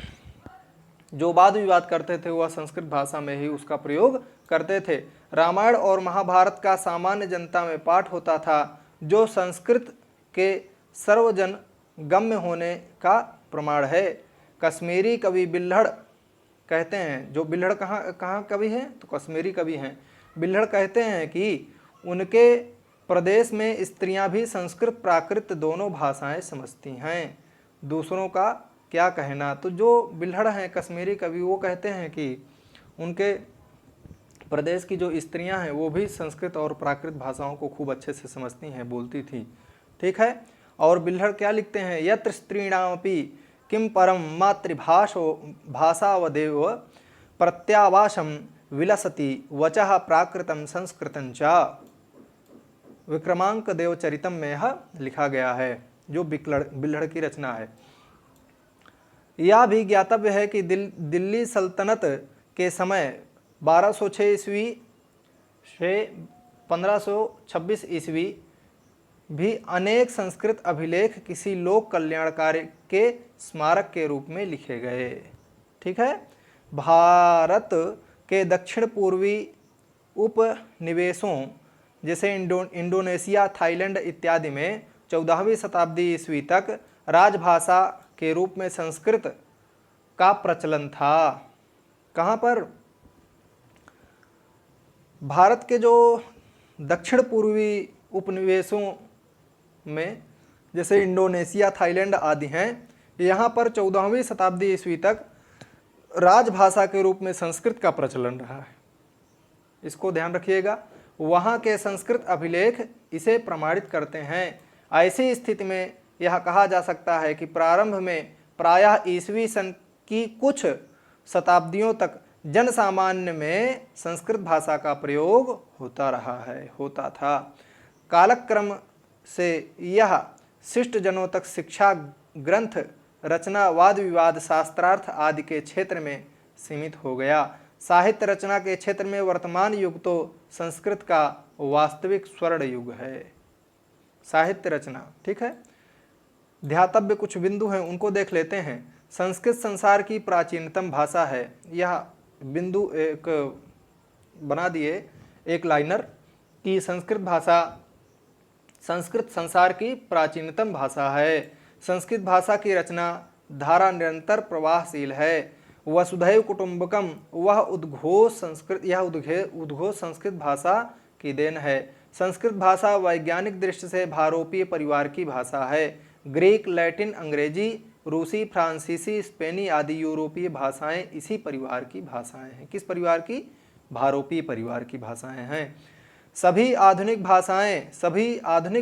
जो वाद विवाद करते थे वह संस्कृत भाषा में ही उसका प्रयोग करते थे। रामायण और महाभारत का सामान्य जनता में पाठ होता था, जो संस्कृत के सर्वजन गम्य होने का प्रमाण है। कश्मीरी कवि बिल्हड़ कहते हैं, जो बिल्हड़ कहाँ कवि हैं, तो कश्मीरी कवि हैं। बिल्हड़ कहते हैं कि उनके प्रदेश में स्त्रियां भी संस्कृत प्राकृत दोनों भाषाएं समझती हैं। दूसरों का क्या कहना। तो जो बिल्हड़ हैं कश्मीरी कवि, वो कहते हैं कि उनके प्रदेश की जो स्त्रियां हैं वो भी संस्कृत और प्राकृत भाषाओं को खूब अच्छे से समझती हैं, बोलती थी। ठीक है। और बिल्हड़ क्या लिखते हैं, यत्र स्त्रीणामपि किम परम मातृभाषो भाषावदेव प्रत्यावासम विलसति वचः प्राकृतम संस्कृतं च। विक्रमांक देवचरितम में यह लिखा गया है, जो बिल्हड़ की रचना है। यह भी ज्ञातव्य है कि दिल्ली सल्तनत के समय 1206 ईस्वी से 1526 ईस्वी भी अनेक संस्कृत अभिलेख किसी लोक कल्याणकारी के स्मारक के रूप में लिखे गए। ठीक है। भारत के दक्षिण पूर्वी उपनिवेशों जैसे इंडोनेशिया, थाईलैंड इत्यादि में 14वीं शताब्दी ईस्वी तक राजभाषा के रूप में संस्कृत का प्रचलन था। कहाँ पर, भारत के जो दक्षिण पूर्वी उपनिवेशों में जैसे इंडोनेशिया, थाईलैंड आदि हैं, यहाँ पर 14वीं शताब्दी ईस्वी तक राजभाषा के रूप में संस्कृत का प्रचलन रहा है। इसको ध्यान रखिएगा। वहाँ के संस्कृत अभिलेख इसे प्रमाणित करते हैं। ऐसी स्थिति में यह कहा जा सकता है कि प्रारंभ में प्रायः ईस्वी सन की कुछ शताब्दियों तक जन सामान्य में संस्कृत भाषा का प्रयोग होता था। कालक्रम से यह शिष्ट जनों तक शिक्षा, ग्रंथ रचना, वाद विवाद, शास्त्रार्थ आदि के क्षेत्र में सीमित हो गया। साहित्य रचना के क्षेत्र में वर्तमान युग तो संस्कृत का वास्तविक स्वर्ण युग है। साहित्य रचना, ठीक है। ध्यातव्य कुछ बिंदु हैं, उनको देख लेते हैं। संस्कृत संसार की प्राचीनतम भाषा है। यह बिंदु एक बना दिए, एक लाइनर, कि संस्कृत संसार की प्राचीनतम भाषा है। संस्कृत भाषा की रचना धारा निरंतर प्रवाहशील है। वसुधैव कुटुंबकम, यह उद्घोष संस्कृत भाषा की देन है। संस्कृत भाषा वैज्ञानिक दृष्टि से भारोपीय परिवार की भाषा है। ग्रीक, लैटिन, अंग्रेजी, रूसी, फ्रांसीसी, स्पेनी आदि यूरोपीय भाषाएं इसी परिवार की भाषाएं हैं। किस परिवार की? भारोपीय परिवार की भाषाएं हैं। सभी आधुनिक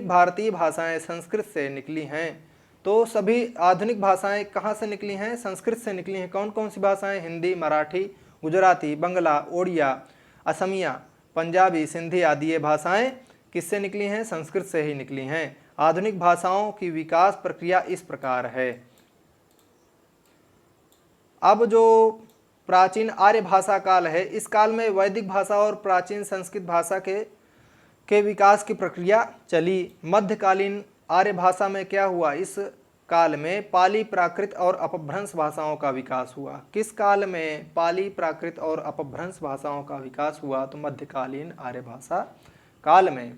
भारतीय भाषाएं संस्कृत से निकली हैं। तो सभी आधुनिक भाषाएं कहाँ से निकली हैं? संस्कृत से निकली हैं। कौन कौन सी भाषाएं? हिंदी, मराठी, गुजराती, बंगला, ओडिया, असमिया, पंजाबी, सिंधी आदि ये भाषाएं किससे निकली हैं? संस्कृत से ही निकली हैं। आधुनिक भाषाओं की विकास प्रक्रिया इस प्रकार है। अब जो प्राचीन आर्य भाषा काल है, इस काल में वैदिक भाषा और प्राचीन संस्कृत भाषा के विकास की प्रक्रिया चली। मध्यकालीन आर्य भाषा में क्या हुआ? इस काल में पाली, प्राकृत और अपभ्रंश भाषाओं का विकास हुआ। किस काल में पाली, प्राकृत और अपभ्रंश भाषाओं का विकास हुआ? तो मध्यकालीन आर्य भाषा काल में।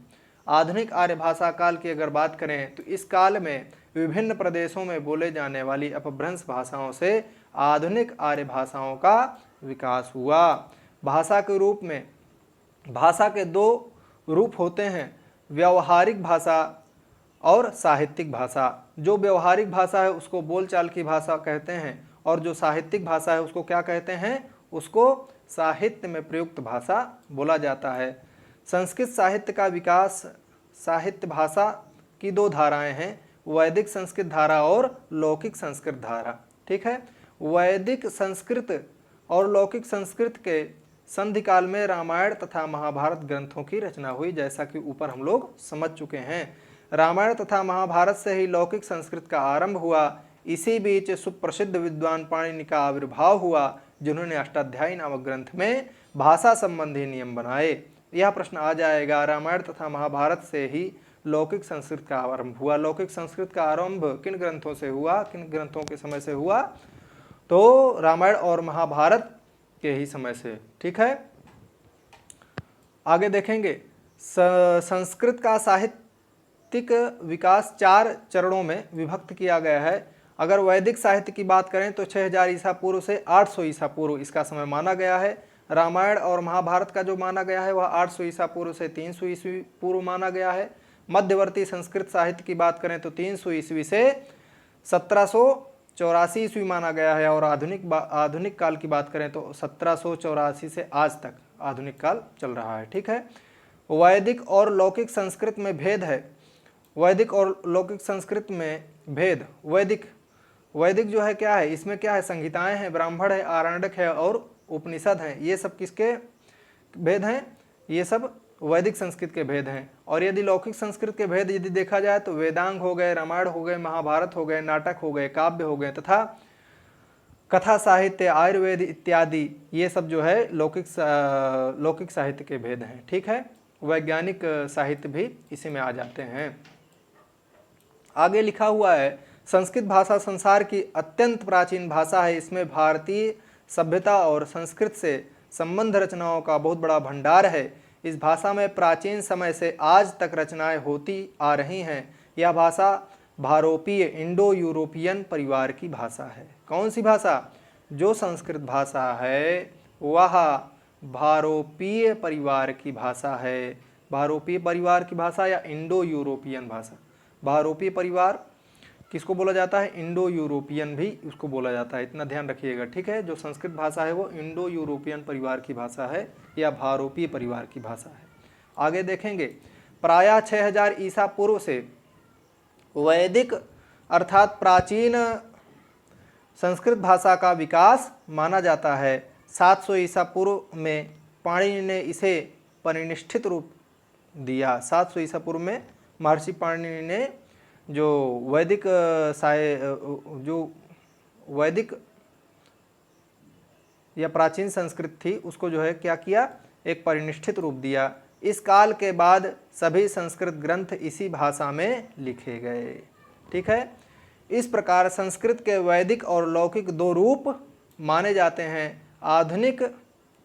आधुनिक आर्य भाषा काल की अगर बात करें तो इस काल में विभिन्न प्रदेशों में बोले जाने वाली अपभ्रंश भाषाओं से आधुनिक आर्य भाषाओं का विकास हुआ। भाषा के रूप में, भाषा के दो रूप होते हैं, व्यवहारिक भाषा और साहित्यिक भाषा। जो व्यवहारिक भाषा है उसको बोलचाल की भाषा कहते हैं, और जो साहित्यिक भाषा है उसको क्या कहते हैं? उसको साहित्य में प्रयुक्त भाषा बोला जाता है। संस्कृत साहित्य का विकास, साहित्य भाषा की दो धाराएं हैं, वैदिक संस्कृत धारा और लौकिक संस्कृत धारा। ठीक है। वैदिक संस्कृत और लौकिक संस्कृत के संधि काल में रामायण तथा महाभारत ग्रंथों की रचना हुई, जैसा कि ऊपर हम लोग समझ चुके हैं। रामायण तथा महाभारत से ही लौकिक संस्कृत का आरंभ हुआ। इसी बीच सुप्रसिद्ध विद्वान पाणिनि का आविर्भाव हुआ, जिन्होंने अष्टाध्यायी नामक ग्रंथ में भाषा संबंधी नियम बनाए। यह प्रश्न आ जाएगा, रामायण तथा महाभारत से ही लौकिक संस्कृत का आरंभ हुआ। लौकिक संस्कृत का आरंभ किन ग्रंथों से हुआ, किन ग्रंथों के समय से हुआ? तो रामायण और महाभारत के ही समय से। ठीक है। आगे देखेंगे, संस्कृत का साहित्यिक विकास 4 चरणों में विभक्त किया गया है। अगर वैदिक साहित्य की बात करें तो 6000 ईसा पूर्व से 800 ईसा पूर्व इसका समय माना गया है। रामायण और महाभारत का जो माना गया है वह 800 ईसा पूर्व से 300 ईस्वी पूर्व माना गया है। मध्यवर्ती संस्कृत साहित्य की बात करें तो 300 ईस्वी से 1784 ईस्वी माना गया है। और आधुनिक काल की बात करें तो 1784 से आज तक आधुनिक काल चल रहा है। ठीक है। वैदिक और लौकिक संस्कृत में भेद है। वैदिक और लौकिक संस्कृत में भेद, वैदिक जो है क्या है, इसमें क्या है, संहिताएं हैं, ब्राह्मण है, आरण्यक है और उपनिषद हैं। ये सब किसके भेद हैं, ये सब वैदिक संस्कृत के भेद हैं। और यदि लौकिक संस्कृत के भेद यदि देखा जाए तो वेदांग हो गए, रामायण हो गए, महाभारत हो गए, नाटक हो गए, काव्य हो गए तथा कथा साहित्य, आयुर्वेद इत्यादि, ये सब जो है लौकिक साहित्य के भेद हैं। ठीक है। वैज्ञानिक साहित्य भी इसी में आ जाते हैं। आगे लिखा हुआ है संस्कृत भाषा संसार की अत्यंत प्राचीन भाषा है। इसमें भारतीय सभ्यता और संस्कृत से संबंध रचनाओं का बहुत बड़ा भंडार है। इस भाषा में प्राचीन समय से आज तक रचनाएं होती आ रही हैं। यह भाषा भारोपीय इंडो यूरोपियन परिवार की भाषा है। कौन सी भाषा? जो संस्कृत भाषा है वह भारोपीय परिवार की भाषा है। भारोपीय परिवार की भाषा या इंडो यूरोपियन भाषा। भारोपीय परिवार किसको बोला जाता है? इंडो यूरोपियन भी उसको बोला जाता है, इतना ध्यान रखिएगा। ठीक है। जो संस्कृत भाषा है वो इंडो यूरोपियन परिवार की भाषा है या भारोपीय परिवार की भाषा है। आगे देखेंगे, प्रायः 6000 ईसा पूर्व से वैदिक अर्थात प्राचीन संस्कृत भाषा का विकास माना जाता है। 700 ईसा पूर्व में पाणिनि ने इसे परिनिष्ठित रूप दिया। 700 ईसा पूर्व में महर्षि पाणिनि ने जो वैदिक या प्राचीन संस्कृत थी उसको जो है क्या किया, एक परिनिष्ठित रूप दिया। इस काल के बाद सभी संस्कृत ग्रंथ इसी भाषा में लिखे गए। ठीक है। इस प्रकार संस्कृत के वैदिक और लौकिक दो रूप माने जाते हैं। आधुनिक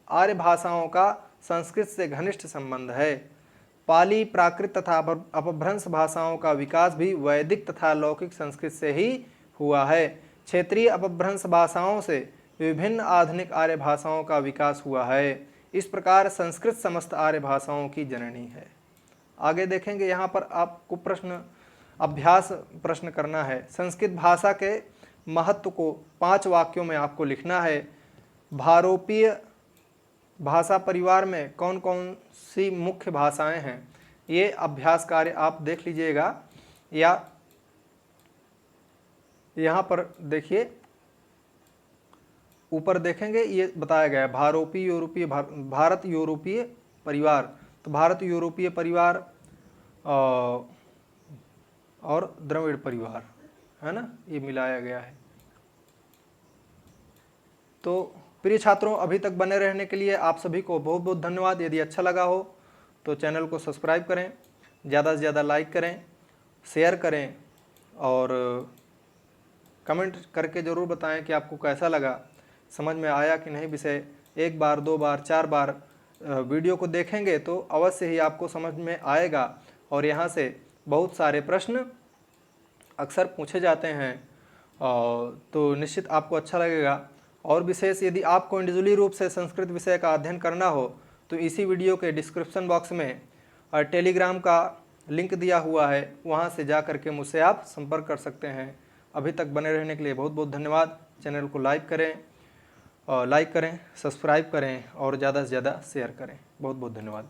आर्य भाषाओं का संस्कृत से घनिष्ठ संबंध है। पाली, प्राकृत तथा अपभ्रंश भाषाओं का विकास भी वैदिक तथा लौकिक संस्कृत से ही हुआ है। क्षेत्रीय अपभ्रंश भाषाओं से विभिन्न आधुनिक आर्य भाषाओं का विकास हुआ है। इस प्रकार संस्कृत समस्त आर्य भाषाओं की जननी है। आगे देखेंगे, यहाँ पर आपको अभ्यास प्रश्न करना है। संस्कृत भाषा के महत्व को 5 वाक्यों में आपको लिखना है। भारोपीय भाषा परिवार में कौन कौन सी मुख्य भाषाएं हैं, ये अभ्यास कार्य आप देख लीजिएगा। या यहाँ पर देखिए, ऊपर देखेंगे ये बताया गया है भारोपीय यूरोपीय भारत यूरोपीय परिवार। तो भारत यूरोपीय परिवार और द्रविड़ परिवार है ना, ये मिलाया गया है। तो प्रिय छात्रों, अभी तक बने रहने के लिए आप सभी को बहुत बहुत धन्यवाद। यदि अच्छा लगा हो तो चैनल को सब्सक्राइब करें, ज़्यादा से ज़्यादा लाइक करें, शेयर करें और कमेंट करके ज़रूर बताएं कि आपको कैसा लगा, समझ में आया कि नहीं विषय। 1 बार 2 बार 4 बार वीडियो को देखेंगे तो अवश्य ही आपको समझ में आएगा। और यहाँ से बहुत सारे प्रश्न अक्सर पूछे जाते हैं तो निश्चित आपको अच्छा लगेगा। और विशेष यदि आपको इंडिविजुअली रूप से संस्कृत विषय का अध्ययन करना हो तो इसी वीडियो के डिस्क्रिप्शन बॉक्स में टेलीग्राम का लिंक दिया हुआ है, वहां से जा करके मुझसे आप संपर्क कर सकते हैं। अभी तक बने रहने के लिए बहुत बहुत धन्यवाद। चैनल को लाइक करें, सब्सक्राइब करें और ज़्यादा से ज़्यादा शेयर करें। बहुत बहुत धन्यवाद।